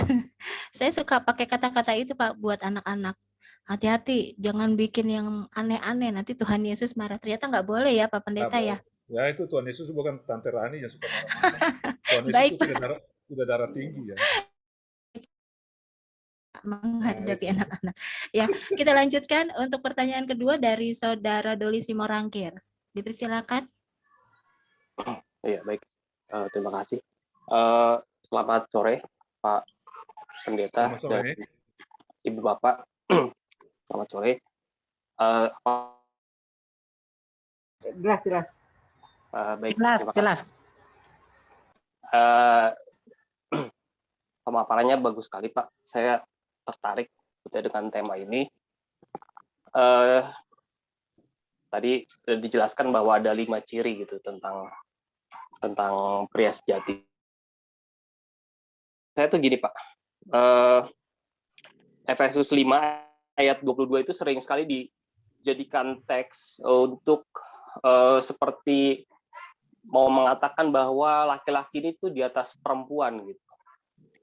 Saya suka pakai kata-kata itu Pak buat anak-anak. Hati-hati, jangan bikin yang aneh-aneh. Nanti Tuhan Yesus marah. Ternyata nggak boleh ya Pak Nah, Pendeta ya. ya itu Tuhan Yesus bukan Tante Rani yang suka marah-marah. Tuhan Yesus Baik itu tidak darah tinggi ya. menghadapi itu. anak-anak. Ya, kita lanjutkan untuk pertanyaan kedua dari Saudara Doli Simorangkir. Dipersilakan. Iya, baik. Terima kasih. Selamat sore, Pak Pendeta Selamat sore. dan Ibu Bapak. Selamat sore. Jelas. Baik. Jelas. Pemaparannya bagus sekali, Pak. Saya tertarik dengan tema ini. Tadi sudah dijelaskan bahwa ada 5 ciri gitu tentang pria sejati. Saya tuh gini, Pak. Efesus 5 ayat 22 itu sering sekali dijadikan teks untuk seperti mau mengatakan bahwa laki-laki ini tuh di atas perempuan gitu.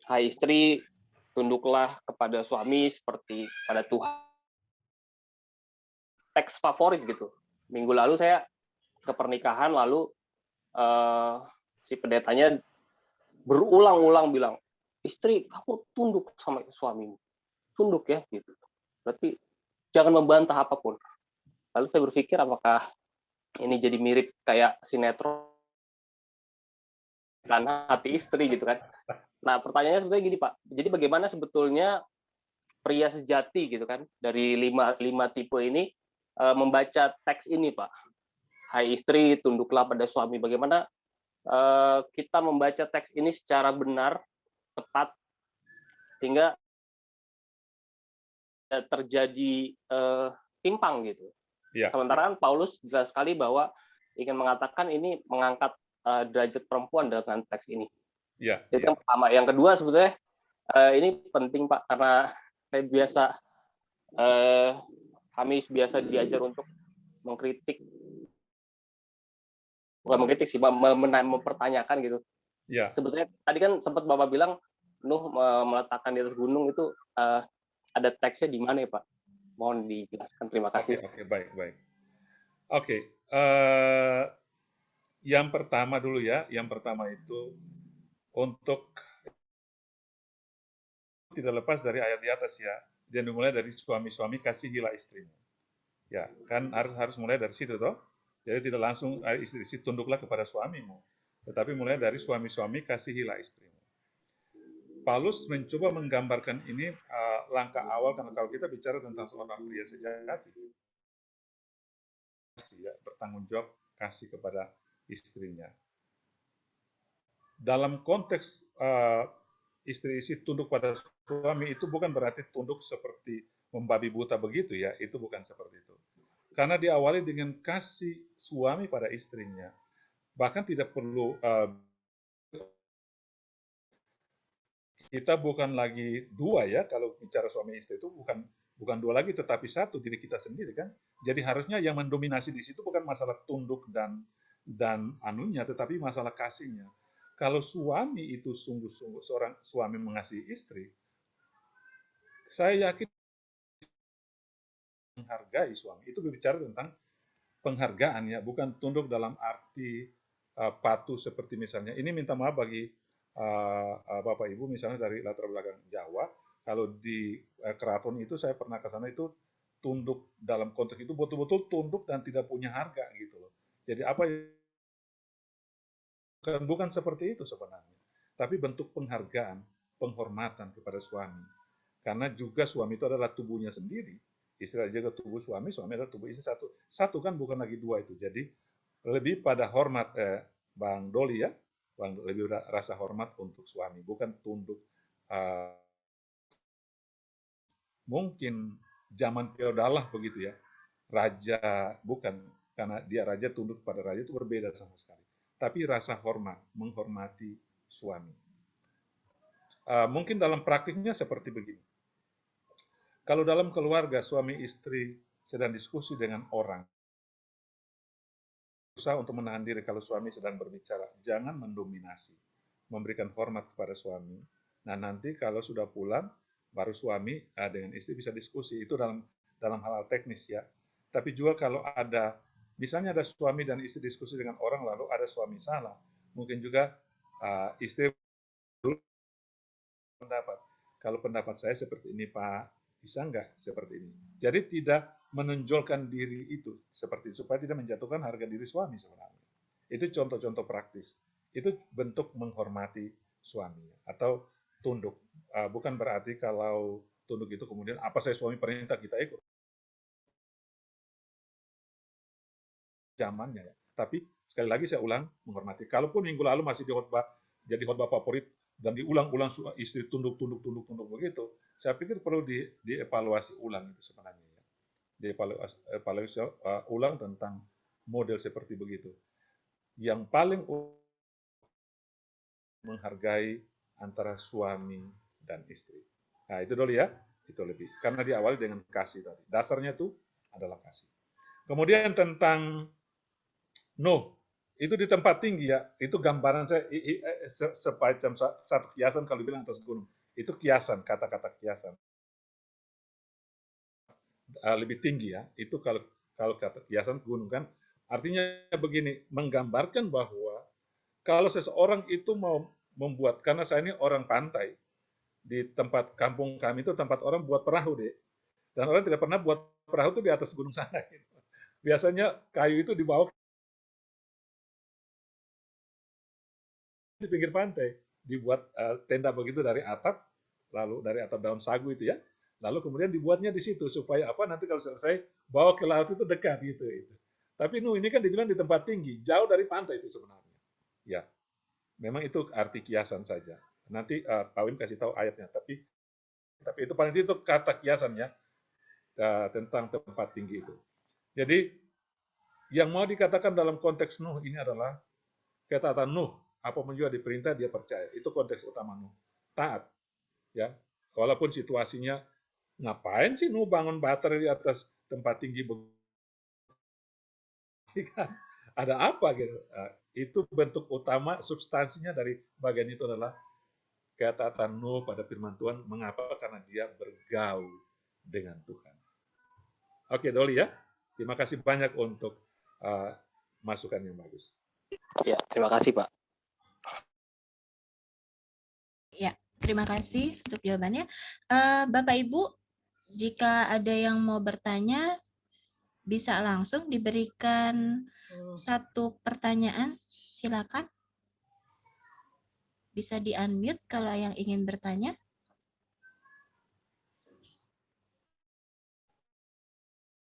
Hai istri, tunduklah kepada suami seperti pada Tuhan. Teks favorit gitu. Minggu lalu saya ke pernikahan, lalu si pendetanya berulang-ulang bilang, istri kamu tunduk sama suamimu, tunduk ya gitu. Berarti jangan membantah apapun. Lalu saya berpikir apakah ini jadi mirip kayak sinetron dan hati istri gitu kan. Nah pertanyaannya sebetulnya gini Pak, jadi bagaimana sebetulnya pria sejati gitu kan dari lima tipe ini membaca teks ini Pak. Hai istri, tunduklah pada suami. Bagaimana kita membaca teks ini secara benar, tepat, sehingga terjadi timpang gitu. Ya. Sementara kan Paulus jelas sekali bahwa ingin mengatakan ini mengangkat derajat perempuan dengan teks ini. Ya. Itu yang pertama. Yang kedua sebetulnya ini penting Pak, karena saya biasa kami biasa diajar untuk mengkritik, bukan mengkritik sih, mempertanyakan gitu. Ya. Sebetulnya tadi kan sempat Bapak bilang Nuh meletakkan di atas gunung itu ada teksnya di mana ya Pak? Mohon dijelaskan. Terima kasih. Oke, baik. Oke, yang pertama dulu ya. Yang pertama itu untuk tidak lepas dari ayat di atas ya. Dia dimulai dari suami-suami kasihilah istrimu. Ya, kan harus mulai dari situ toh. Jadi tidak langsung istri tunduklah kepada suamimu, tetapi mulai dari suami-suami kasihilah istrimu. Paulus mencoba menggambarkan ini langkah awal, karena kalau kita bicara tentang seorang pria sejati, ya, bertanggung jawab kasih kepada istrinya. Dalam konteks istri tunduk pada suami itu bukan berarti tunduk seperti membabi buta begitu ya, itu bukan seperti itu. Karena diawali dengan kasih suami pada istrinya. Bahkan tidak perlu kita bukan lagi dua ya, kalau bicara suami istri itu bukan dua lagi, tetapi satu, diri kita sendiri kan. Jadi harusnya yang mendominasi di situ bukan masalah tunduk dan anunya, tetapi masalah kasihnya. Kalau suami itu sungguh-sungguh seorang suami mengasihi istri, saya yakin menghargai suami. Itu berbicara tentang penghargaan ya, bukan tunduk dalam arti patuh seperti misalnya. Ini minta maaf bagi Bapak Ibu misalnya dari latar belakang Jawa, kalau di keraton itu saya pernah ke sana itu tunduk dalam konteks itu betul-betul tunduk dan tidak punya harga gitu loh. Jadi apa bukan seperti itu sebenarnya, tapi bentuk penghargaan, penghormatan kepada suami. Karena juga suami itu adalah tubuhnya sendiri. Istri juga tubuh suami, suami adalah tubuh istri satu. Satu kan bukan lagi dua itu. Jadi lebih pada hormat Bang Doli ya, lebih rasa hormat untuk suami, bukan tunduk. Mungkin zaman feodal lah begitu ya, raja bukan, karena dia raja tunduk pada raja itu berbeda sama sekali. Tapi rasa hormat, menghormati suami. Mungkin dalam praktiknya seperti begini. Kalau dalam keluarga suami istri sedang diskusi dengan orang, berusaha untuk menahan diri kalau suami sedang berbicara. Jangan mendominasi, memberikan hormat kepada suami. Nah, nanti kalau sudah pulang, baru suami dengan istri bisa diskusi. Itu dalam hal-hal teknis ya. Tapi juga kalau ada, misalnya ada suami dan istri diskusi dengan orang, lalu ada suami salah. Mungkin juga istri pendapat. Kalau pendapat saya seperti ini, Pak, bisa nggak seperti ini? Jadi tidak menonjolkan diri itu seperti itu, supaya tidak menjatuhkan harga diri suami sebenarnya. Itu contoh-contoh praktis. Itu bentuk menghormati suami atau tunduk. Bukan berarti kalau tunduk itu kemudian apa saya suami perintah kita ikut. Zamannya ya. Tapi sekali lagi saya ulang, menghormati. Kalaupun minggu lalu masih jadi khotbah favorit dan diulang-ulang istri tunduk begitu, saya pikir perlu dievaluasi ulang itu sebenarnya ya. Dievaluasi ulang tentang model seperti begitu. Yang paling menghargai antara suami dan istri. Nah, itu dulu ya. Itu lebih. Karena diawali dengan kasih tadi. Dasarnya itu adalah kasih. Kemudian tentang itu di tempat tinggi ya. Itu gambaran saya semacam satu kiasan kalau bilang atas gunung. Itu kiasan, kata-kata kiasan. Lebih tinggi ya. Itu kalau kata kiasan gunung kan. Artinya begini, menggambarkan bahwa kalau seseorang itu mau membuat, karena saya ini orang pantai, di tempat kampung kami itu tempat orang buat perahu deh. Dan orang tidak pernah buat perahu itu di atas gunung sana. Biasanya kayu itu dibawa di pinggir pantai, dibuat tenda begitu dari atap, lalu dari atap daun sagu itu ya, lalu kemudian dibuatnya di situ supaya apa nanti kalau selesai bawa ke laut itu dekat gitu. Tapi ini kan dibilang di tempat tinggi, jauh dari pantai itu sebenarnya. Ya, memang itu arti kiasan saja. Nanti Pak Wim kasih tahu ayatnya, tapi itu paling itu kata kiasannya tentang tempat tinggi itu. Jadi yang mau dikatakan dalam konteks Nuh ini adalah kata Nuh, apapun juga diperintah dia percaya. Itu konteks utama Nuh. Taat. Ya. Walaupun situasinya ngapain sih Nuh bangun baterai di atas tempat tinggi begitu? Ada apa gitu? Itu bentuk utama substansinya dari bagian itu adalah kata Nuh pada firman Tuhan. Mengapa? Karena dia bergaul dengan Tuhan. Oke, Doli ya. Terima kasih banyak untuk masukan yang bagus. Ya, terima kasih Pak. Ya, terima kasih untuk jawabannya. Bapak Ibu, jika ada yang mau bertanya, bisa langsung diberikan satu pertanyaan. Silakan. Bisa di-unmute kalau yang ingin bertanya.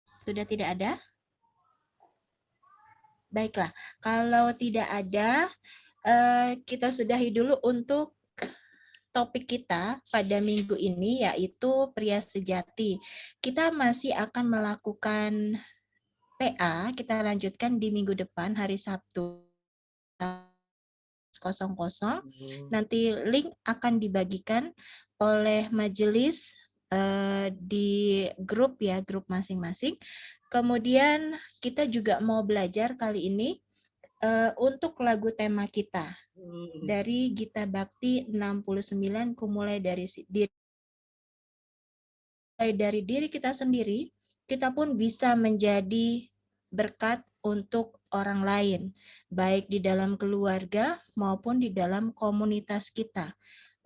Sudah tidak ada? Baiklah, kalau tidak ada, kita sudahi dulu untuk topik kita pada minggu ini, yaitu pria sejati. Kita masih akan melakukan PA, kita lanjutkan di minggu depan, hari Sabtu 00. Nanti link akan dibagikan oleh majelis di grup ya, grup masing-masing. Kemudian kita juga mau belajar kali ini untuk lagu tema kita dari Gita Bhakti 69, mulai dari diri kita sendiri, kita pun bisa menjadi berkat untuk orang lain, baik di dalam keluarga maupun di dalam komunitas kita.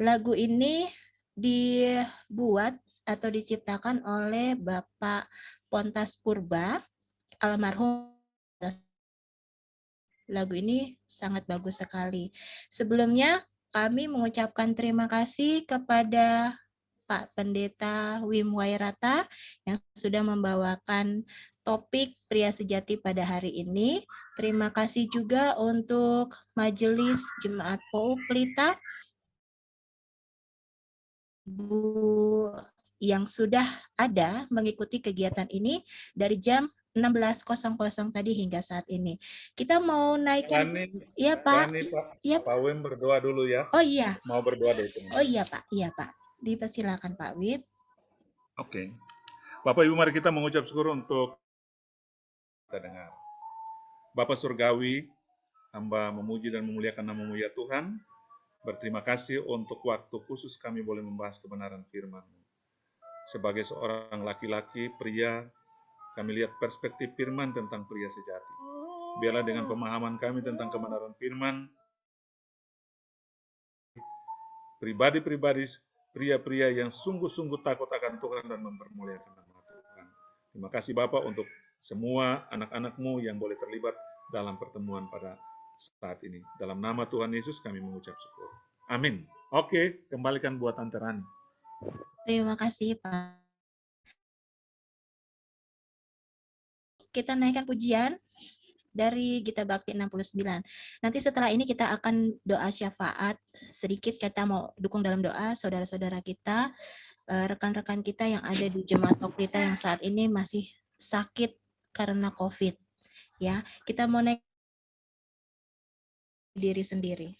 Lagu ini dibuat atau diciptakan oleh Bapak Pontas Purba, almarhum. Lagu ini sangat bagus sekali. Sebelumnya kami mengucapkan terima kasih kepada Pak Pendeta Wim Wairata yang sudah membawakan topik pria sejati pada hari ini. Terima kasih juga untuk Majelis Jemaat POU Pelita, Bu yang sudah ada mengikuti kegiatan ini dari jam 16.00 tadi hingga saat ini. Kita mau naikkan. Iya Pak. Iya Pak Wim berdoa dulu ya. Oh iya. Mau berdoa deh. Oh iya Pak. Iya Pak. Dipersilakan Pak Wim. Oke. Bapak Ibu mari kita mengucap syukur untuk kita dengar. Bapa Surgawi, hamba memuji dan memuliakan nama-Mu ya Tuhan. Berterima kasih untuk waktu khusus kami boleh membahas kebenaran firman-Mu. Sebagai seorang laki-laki, pria, kami lihat perspektif firman tentang pria sejati. Biarlah dengan pemahaman kami tentang kebenaran firman, pribadi-pribadi, pria-pria yang sungguh-sungguh takut akan Tuhan dan mempermuliakan nama Tuhan. Terima kasih Bapak untuk semua anak-anak-Mu yang boleh terlibat dalam pertemuan pada saat ini. Dalam nama Tuhan Yesus kami mengucap syukur. Amin. Oke, kembalikan buat Tante Rani. Terima kasih, Pak. Kita naikkan pujian dari Gita Bakti 69. Nanti setelah ini kita akan doa syafaat. Sedikit kita mau dukung dalam doa saudara-saudara kita, rekan-rekan kita yang ada di Jemaat Toklita yang saat ini masih sakit karena COVID. Ya, kita mau naik diri sendiri.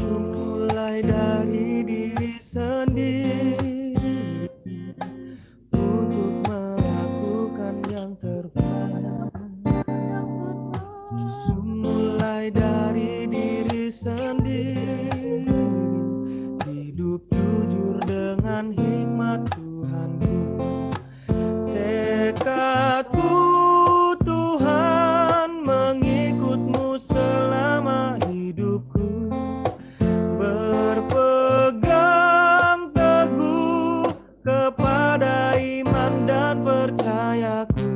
Mulai dari diri sendiri untuk melakukan yang terbaik. Mulai dari diri sendiri, hidup jujur dengan hikmat Tuhanku. Tekadku Tuhan mengikut-Mu selama hidupku. Berpegang teguh kepada iman dan percayaku.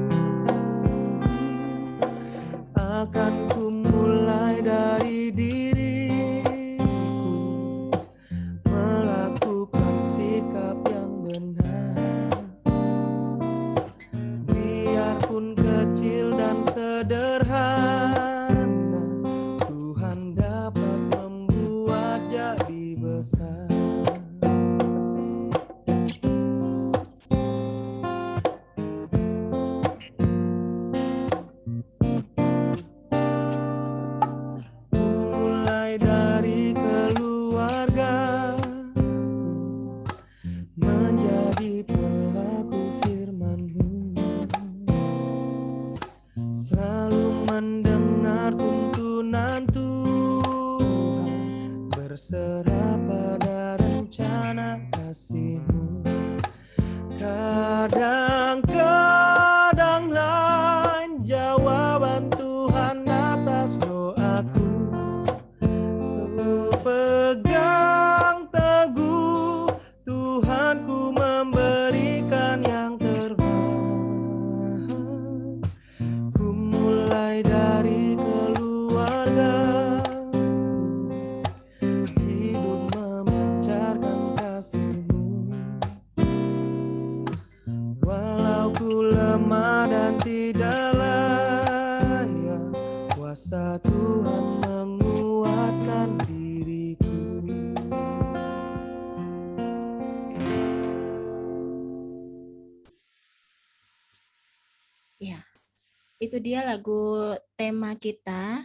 Akan ku mulai dari diriku, melakukan sikap yang benar. Biarpun kecil dan sederhana, Tuhan dapat membuat jadi besar. Mulai dari keluarga, menjadi pelaku firman-Mu, selalu mendengar tuntunan Tuhan, berserah pada rencana kasih-Mu. Kadang-kadang lain jawaban Tuhan atas doaku. Pegang teguh, Tuhanku memberikan yang terbaik. Ku mulai dari keluarga, hidup memancarkan kasih-Mu. Walau ku lemah dan tidak layak, kuasa Tuhan menguatkan diriku. Ya, itu dia lagu tema kita,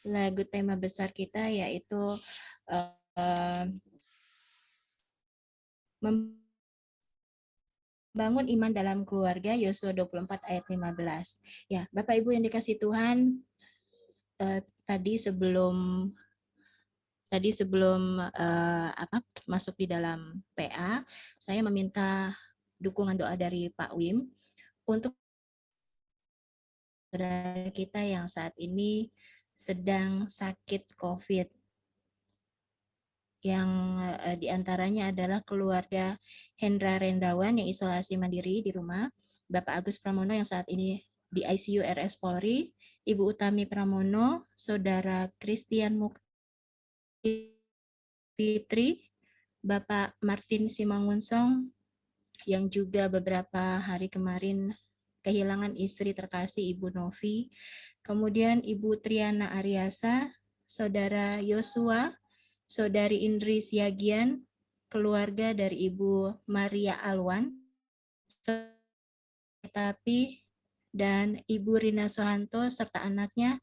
lagu tema besar kita yaitu membangun iman dalam keluarga, Yosua 24 ayat 15. Ya, Bapak Ibu yang dikasih Tuhan, tadi sebelum masuk di dalam PA, saya meminta dukungan doa dari Pak Wim untuk saudara kita yang saat ini sedang sakit COVID, yang diantaranya adalah keluarga Hendra Rendawan yang isolasi mandiri di rumah, Bapak Agus Pramono yang saat ini di ICU RS Polri, Ibu Utami Pramono, Saudara Christian Fitri, Bapak Martin Simangunsong yang juga beberapa hari kemarin kehilangan istri terkasih Ibu Novi, kemudian Ibu Triana Aryasa, Saudara Yosua, Saudari Indri Siagian, keluarga dari Ibu Maria Alwan, tetapi dan Ibu Rina Sohanto serta anaknya,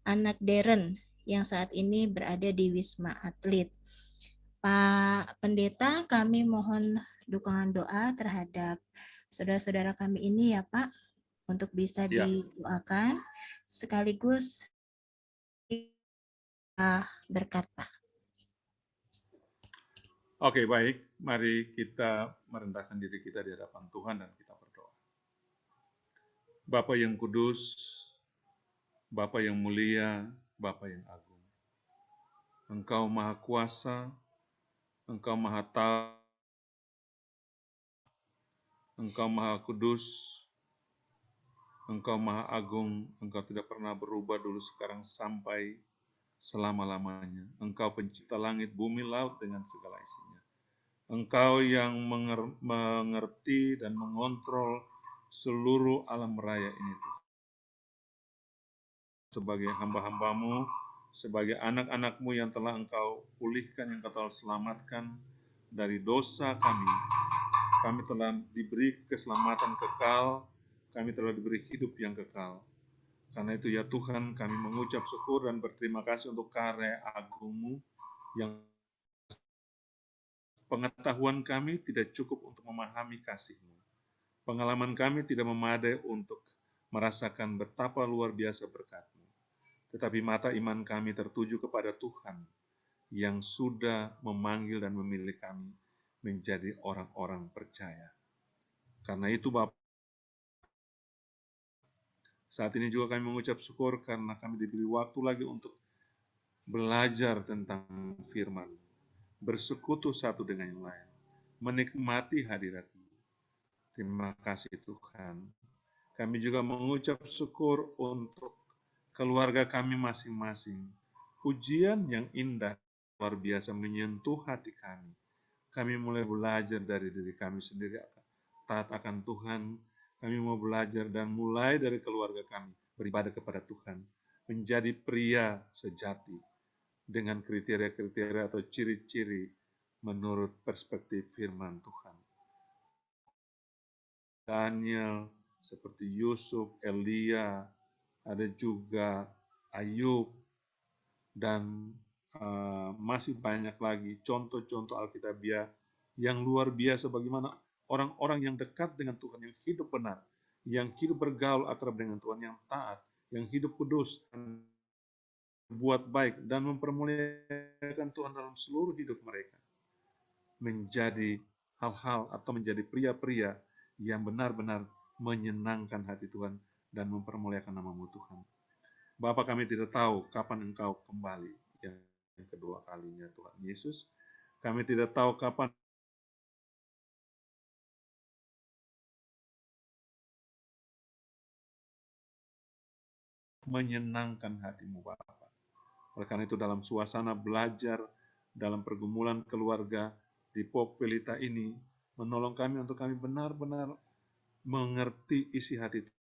anak Deren yang saat ini berada di Wisma Atlet. Pak Pendeta, kami mohon dukungan doa terhadap saudara-saudara kami ini ya Pak, untuk bisa Ya. didoakan sekaligus berkat Pak. Oke, baik. Mari kita merendahkan diri kita di hadapan Tuhan dan kita berdoa. Bapa yang kudus, Bapa yang mulia, Bapa yang agung. Engkau maha kuasa, Engkau maha tahu, Engkau maha kudus, Engkau maha agung, Engkau tidak pernah berubah dulu, sekarang, sampai selama-lamanya. Engkau pencipta langit, bumi, laut dengan segala isinya. Engkau yang mengerti dan mengontrol seluruh alam raya ini. Sebagai hamba-hambamu, sebagai anak-anakmu yang telah Engkau pulihkan, yang Engkau telah selamatkan dari dosa kami telah diberi keselamatan kekal, kami telah diberi hidup yang kekal. Karena itu ya Tuhan, kami mengucap syukur dan berterima kasih untuk karya agung-Mu yang pengetahuan kami tidak cukup untuk memahami kasih-Mu. Pengalaman kami tidak memadai untuk merasakan betapa luar biasa berkat-Mu. Tetapi mata iman kami tertuju kepada Tuhan yang sudah memanggil dan memilih kami menjadi orang-orang percaya. Karena itu Bapa, saat ini juga kami mengucap syukur karena kami diberi waktu lagi untuk belajar tentang firman, bersekutu satu dengan yang lain, menikmati hadirat-Mu. Terima kasih Tuhan. Kami juga mengucap syukur untuk keluarga kami masing-masing. Pujian yang indah, luar biasa menyentuh hati kami. Kami mulai belajar dari diri kami sendiri, taat akan Tuhan. Kami mau belajar dan mulai dari keluarga kami, beribadah kepada Tuhan, menjadi pria sejati, dengan kriteria-kriteria atau ciri-ciri menurut perspektif firman Tuhan. Daniel, seperti Yusuf, Elia, ada juga Ayub, dan masih banyak lagi contoh-contoh Alkitabiah yang luar biasa bagaimana orang-orang yang dekat dengan Tuhan, yang hidup benar, yang hidup bergaul akrab dengan Tuhan, yang taat, yang hidup kudus, buat baik, dan mempermuliakan Tuhan dalam seluruh hidup mereka, menjadi hal-hal atau menjadi pria-pria yang benar-benar menyenangkan hati Tuhan dan mempermuliakan nama-Mu Tuhan. Bapa, kami tidak tahu kapan Engkau kembali yang kedua kalinya Tuhan Yesus. Kami tidak tahu kapan menyenangkan hati-Mu Bapa. Oleh karena itu dalam suasana belajar, dalam pergumulan keluarga di Pop Pelita ini, menolong kami untuk kami benar-benar mengerti isi hati Tuhan,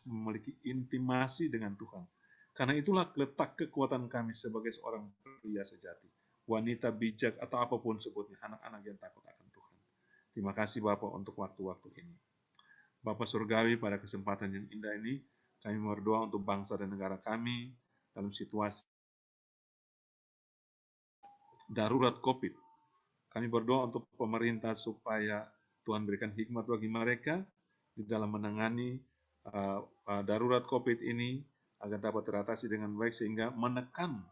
memiliki intimasi dengan Tuhan. Karena itulah letak kekuatan kami sebagai seorang pria sejati, wanita bijak, atau apapun sebutnya, anak-anak yang takut akan Tuhan. Terima kasih Bapa untuk waktu-waktu ini. Bapa Surgawi, pada kesempatan yang indah ini, kami berdoa untuk bangsa dan negara kami dalam situasi darurat COVID. Kami berdoa untuk pemerintah supaya Tuhan berikan hikmat bagi mereka di dalam menangani darurat COVID ini agar dapat teratasi dengan baik sehingga menekan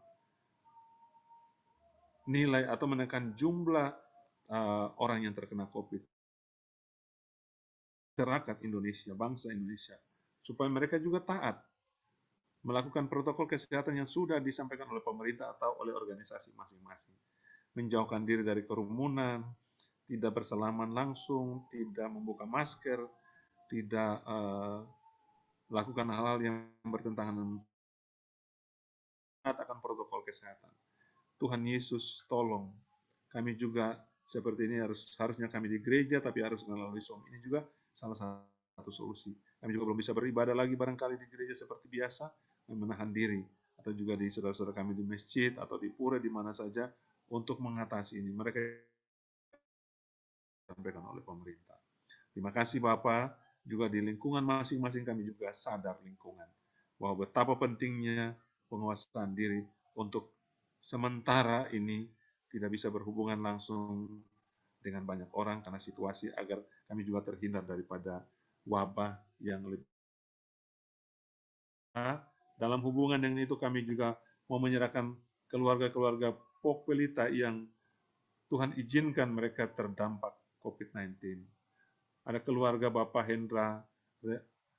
nilai atau menekan jumlah orang yang terkena COVID. Masyarakat Indonesia, bangsa Indonesia, supaya mereka juga taat melakukan protokol kesehatan yang sudah disampaikan oleh pemerintah atau oleh organisasi masing-masing. Menjauhkan diri dari kerumunan, tidak bersalaman langsung, tidak membuka masker, tidak melakukan hal-hal yang bertentangan dengan akan protokol kesehatan. Tuhan Yesus, tolong kami juga seperti ini, harusnya kami di gereja tapi harus melalui Zoom. Ini juga salah satu solusi. Kami juga belum bisa beribadah lagi barangkali di gereja seperti biasa, menahan diri, atau juga di saudara-saudara kami di masjid atau di pura, di mana saja, untuk mengatasi ini. Mereka disampaikan oleh pemerintah. Terima kasih Bapak, juga di lingkungan masing-masing kami juga sadar lingkungan, bahwa betapa pentingnya penguasaan diri untuk sementara ini tidak bisa berhubungan langsung dengan banyak orang karena situasi, agar kami juga terhindar daripada wabah yang lebih. Dalam hubungan dengan itu kami juga mau menyerahkan keluarga-keluarga Pok Pelita yang Tuhan izinkan mereka terdampak COVID-19. Ada keluarga Bapak Hendra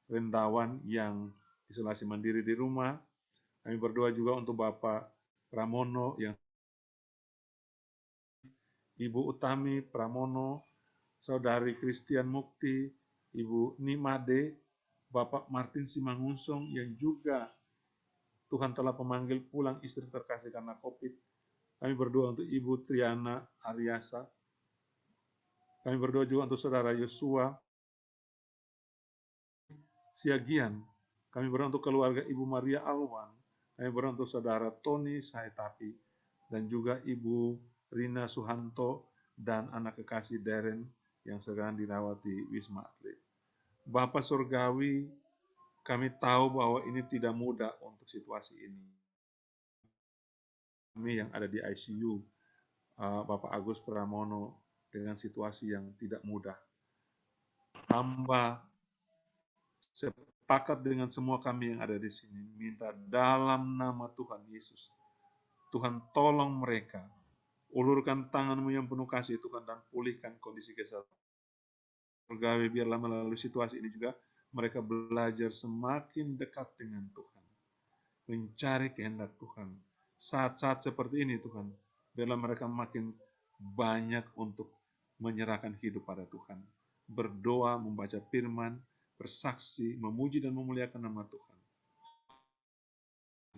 Rendawan yang isolasi mandiri di rumah. Kami berdoa juga untuk Bapak Pramono, yang Ibu Utami Pramono, Saudari Christian Mukti, Ibu Nimade, Bapak Martin Simangunsong yang juga Tuhan telah memanggil pulang istri terkasih karena COVID. Kami berdoa untuk Ibu Triana Aryasa. Kami berdoa juga untuk Saudara Yosua Siagian. Kami berdoa untuk keluarga Ibu Maria Alwan. Kami berdoa untuk Saudara Tony Saitapi dan juga Ibu Rina Suhanto dan anak kekasih Deren yang sedang dirawat di Wisma Atlet. Bapak Surgawi, kami tahu bahwa ini tidak mudah untuk situasi ini. Kami yang ada di ICU, Bapak Agus Pramono, dengan situasi yang tidak mudah. Hamba sepakat dengan semua kami yang ada di sini, minta dalam nama Tuhan Yesus, Tuhan tolong mereka, ulurkan tangan-Mu yang penuh kasih Tuhan, dan pulihkan kondisi kesehatan. Pegawai, biarlah melalui situasi ini juga mereka belajar semakin dekat dengan Tuhan, mencari kehendak Tuhan. Saat-saat seperti ini Tuhan, biarlah mereka makin banyak untuk menyerahkan hidup pada Tuhan, berdoa, membaca firman, bersaksi, memuji dan memuliakan nama Tuhan.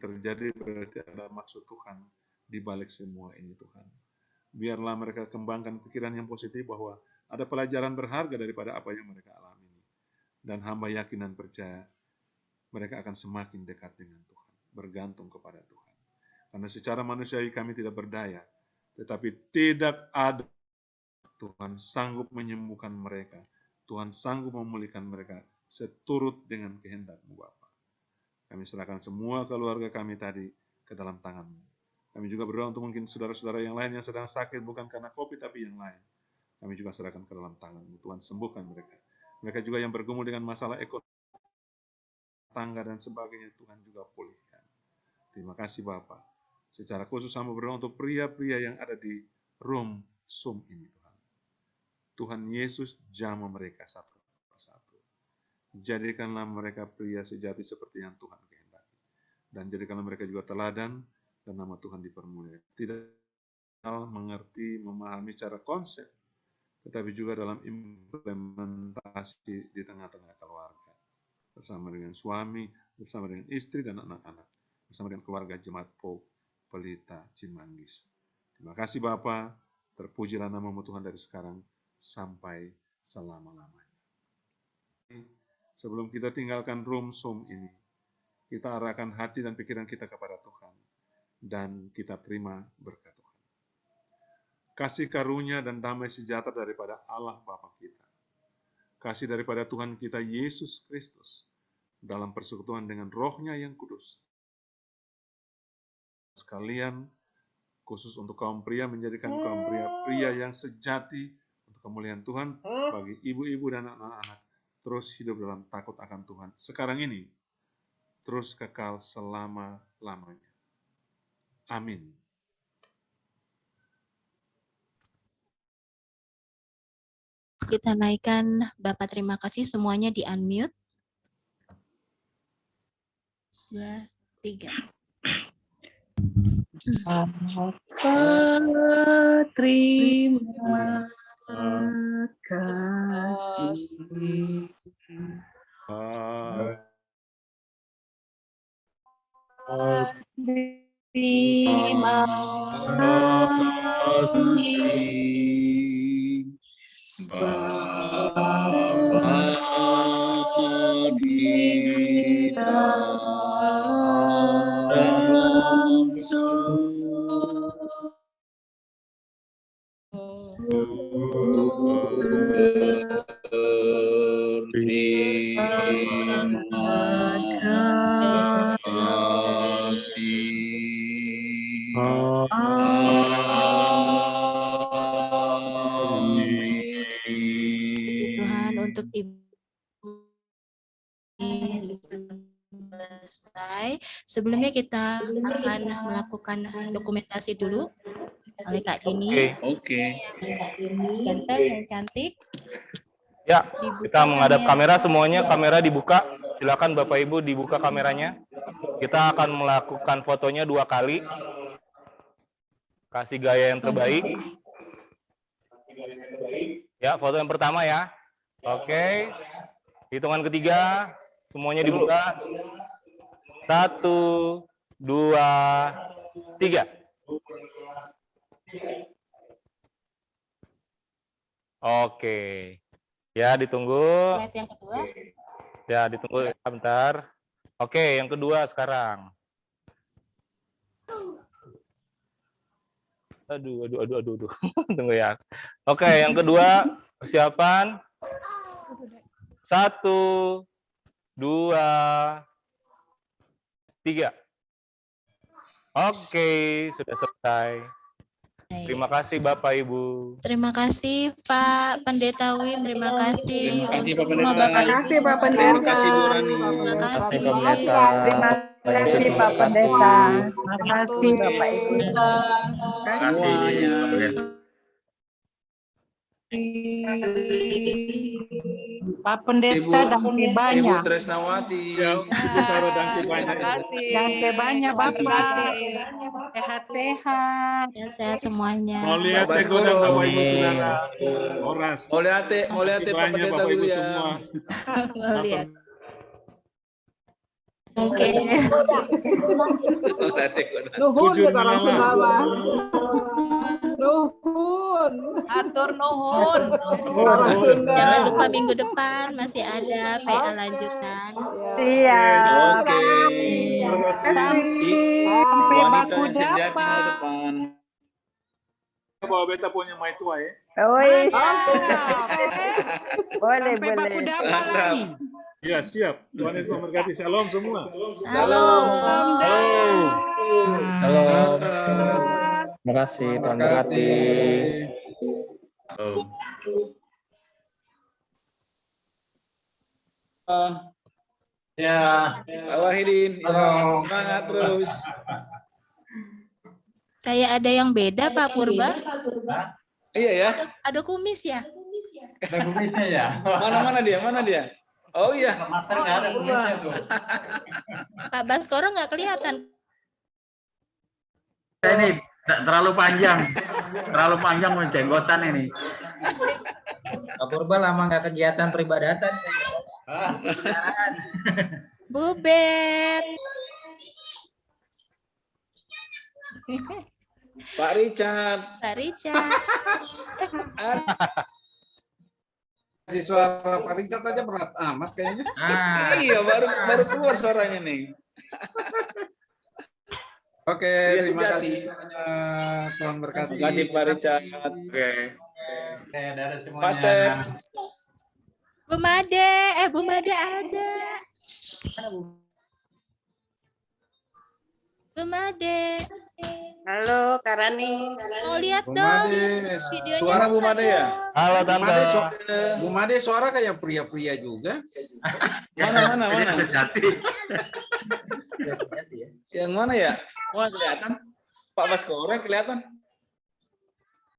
Terjadi berarti ada maksud Tuhan di balik semua ini Tuhan. Biarlah mereka kembangkan pikiran yang positif bahwa ada pelajaran berharga daripada apa yang mereka alami. Dan hamba yakin dan percaya mereka akan semakin dekat dengan Tuhan, bergantung kepada Tuhan. Karena secara manusiawi kami tidak berdaya, tetapi tidak ada. Tuhan sanggup menyembuhkan mereka. Tuhan sanggup memulihkan mereka seturut dengan kehendak-Mu Bapa. Kami serahkan semua keluarga kami tadi ke dalam tangan-Mu. Kami juga berdoa untuk mungkin saudara-saudara yang lain yang sedang sakit, bukan karena COVID tapi yang lain. Kami juga serahkan ke dalam tangan-Mu. Tuhan sembuhkan mereka. Mereka juga yang bergumul dengan masalah ekonomi, tangga dan sebagainya, Tuhan juga pulihkan. Terima kasih Bapa. Secara khusus hamba berdoa untuk pria-pria yang ada di room Zoom ini Tuhan. Tuhan Yesus jamah mereka satu persatu. Jadikanlah mereka pria sejati seperti yang Tuhan kehendaki. Dan jadikanlah mereka juga teladan dan nama Tuhan dipermuliakan. Tidak mengerti, memahami cara konsep, tetapi juga dalam implementasi di tengah-tengah keluarga. Bersama dengan suami, bersama dengan istri dan anak-anak. Bersama dengan keluarga Jemaat Pok Pelita Cimanggis. Terima kasih Bapa, terpujilah nama-Mu Tuhan dari sekarang sampai selama-lamanya. Sebelum kita tinggalkan room Zoom ini, kita arahkan hati dan pikiran kita kepada Tuhan, dan kita terima berkat Tuhan. Kasih karunia dan damai sejahtera daripada Allah Bapa kita, kasih daripada Tuhan kita Yesus Kristus, dalam persekutuan dengan Roh-Nya yang kudus. Sekalian, khusus untuk kaum pria, menjadikan kaum pria yang sejati untuk kemuliaan Tuhan, bagi ibu-ibu dan anak-anak, terus hidup dalam takut akan Tuhan sekarang ini, terus kekal selama-lamanya. Amin. Kita naikkan Bapak, terima kasih, semuanya di unmute. 2, 3. Bapa, terima kasih. Terima kasih. Bapa kita dalam surga, Puji Tuhan untuk Ibu selesai. Sebelumnya kita akan melakukan dokumentasi dulu oleh Kak Dini. Oke. Ganteng yang cantik. Ya, kita menghadap kamera semuanya, kamera dibuka. Silakan Bapak Ibu dibuka kameranya. Kita akan melakukan fotonya 2 kali. Kasih gaya yang terbaik. Ya, foto yang pertama ya. Oke. Hitungan ketiga, semuanya dibuka. 1, 2, 3. Oke. Ya, ditunggu. Slide yang kedua. Ya, ditunggu bentar. Oke, yang kedua sekarang. Aduh. Tunggu ya. Oke, yang kedua, persiapan. 1, 2, 3. Oke, sudah selesai. Terima kasih Bapak Ibu. Terima kasih Pak Pendeta Wim. Terima kasih. Terima kasih Pak semua Pendeta. Bapak Ibu. Terima kasih Bu Rani. Terima kasih. Terima kasih Pak Pendeta. Terima kasih Bapak Ibu. Semuanya. Pak Pendeta dangke banyak. Ibu Tresnawati. Ibu Sarah dangke banyak. Dangke banyak Bapak. Sehat-sehat. Ya, sehat semuanya. Mau lihat Ego dan Bapak Ibu Saudara. Horas. Mau lihat Pak Pendeta Bapak Ibu William. semua. Mau lihat. Oke. Nuhun Jujur ya para mengalah. saudara. Nuhun. Atur nuhun. Jangan lupa minggu depan masih ada PA lanjutan. Iya. Oke. Sampai Wanita baku yang sejati dapat. minggu depan. Bawa beta punya mai tua ya. Boleh, Sampai boleh. baku dapat lagi. Ya, siap. Tuhan Yesus memberkati. Shalom semua. Salam. Halo. Terima kasih, Tuhan berkati. Ya. Pak Wahidin, ya, semangat terus. Kayak ada yang beda Pak Purba. Iya ya. Ada kumis ya? Ada kumisnya ya. Mana dia? Oh iya. Master nggak ada kumisnya tuh. Pak Baskoro nggak kelihatan. Ini terlalu panjang jenggotan ini. Pak Purba lama nggak kegiatan peribadatan. Bubet. Pak Richard. Siswa Pak Richard aja berat amat kayaknya. Iya, baru keluar suaranya nih. Oke, Dia terima sejati. kasih semuanya. Tuhan berkati. Terima kasih Pak Richard. Oke. Dari semuanya. Pastor. Bu Made ada. Bu Made. Halo, Karani. Mau lihat Bu dong Made, videonya. Suara Bu Made ya? Halo Bu Made, Tante. Bu Made suara kayak pria-pria juga. Mana? Sejati. Yang mana ya? Wah, kelihatan. Pak Baskoro kelihatan.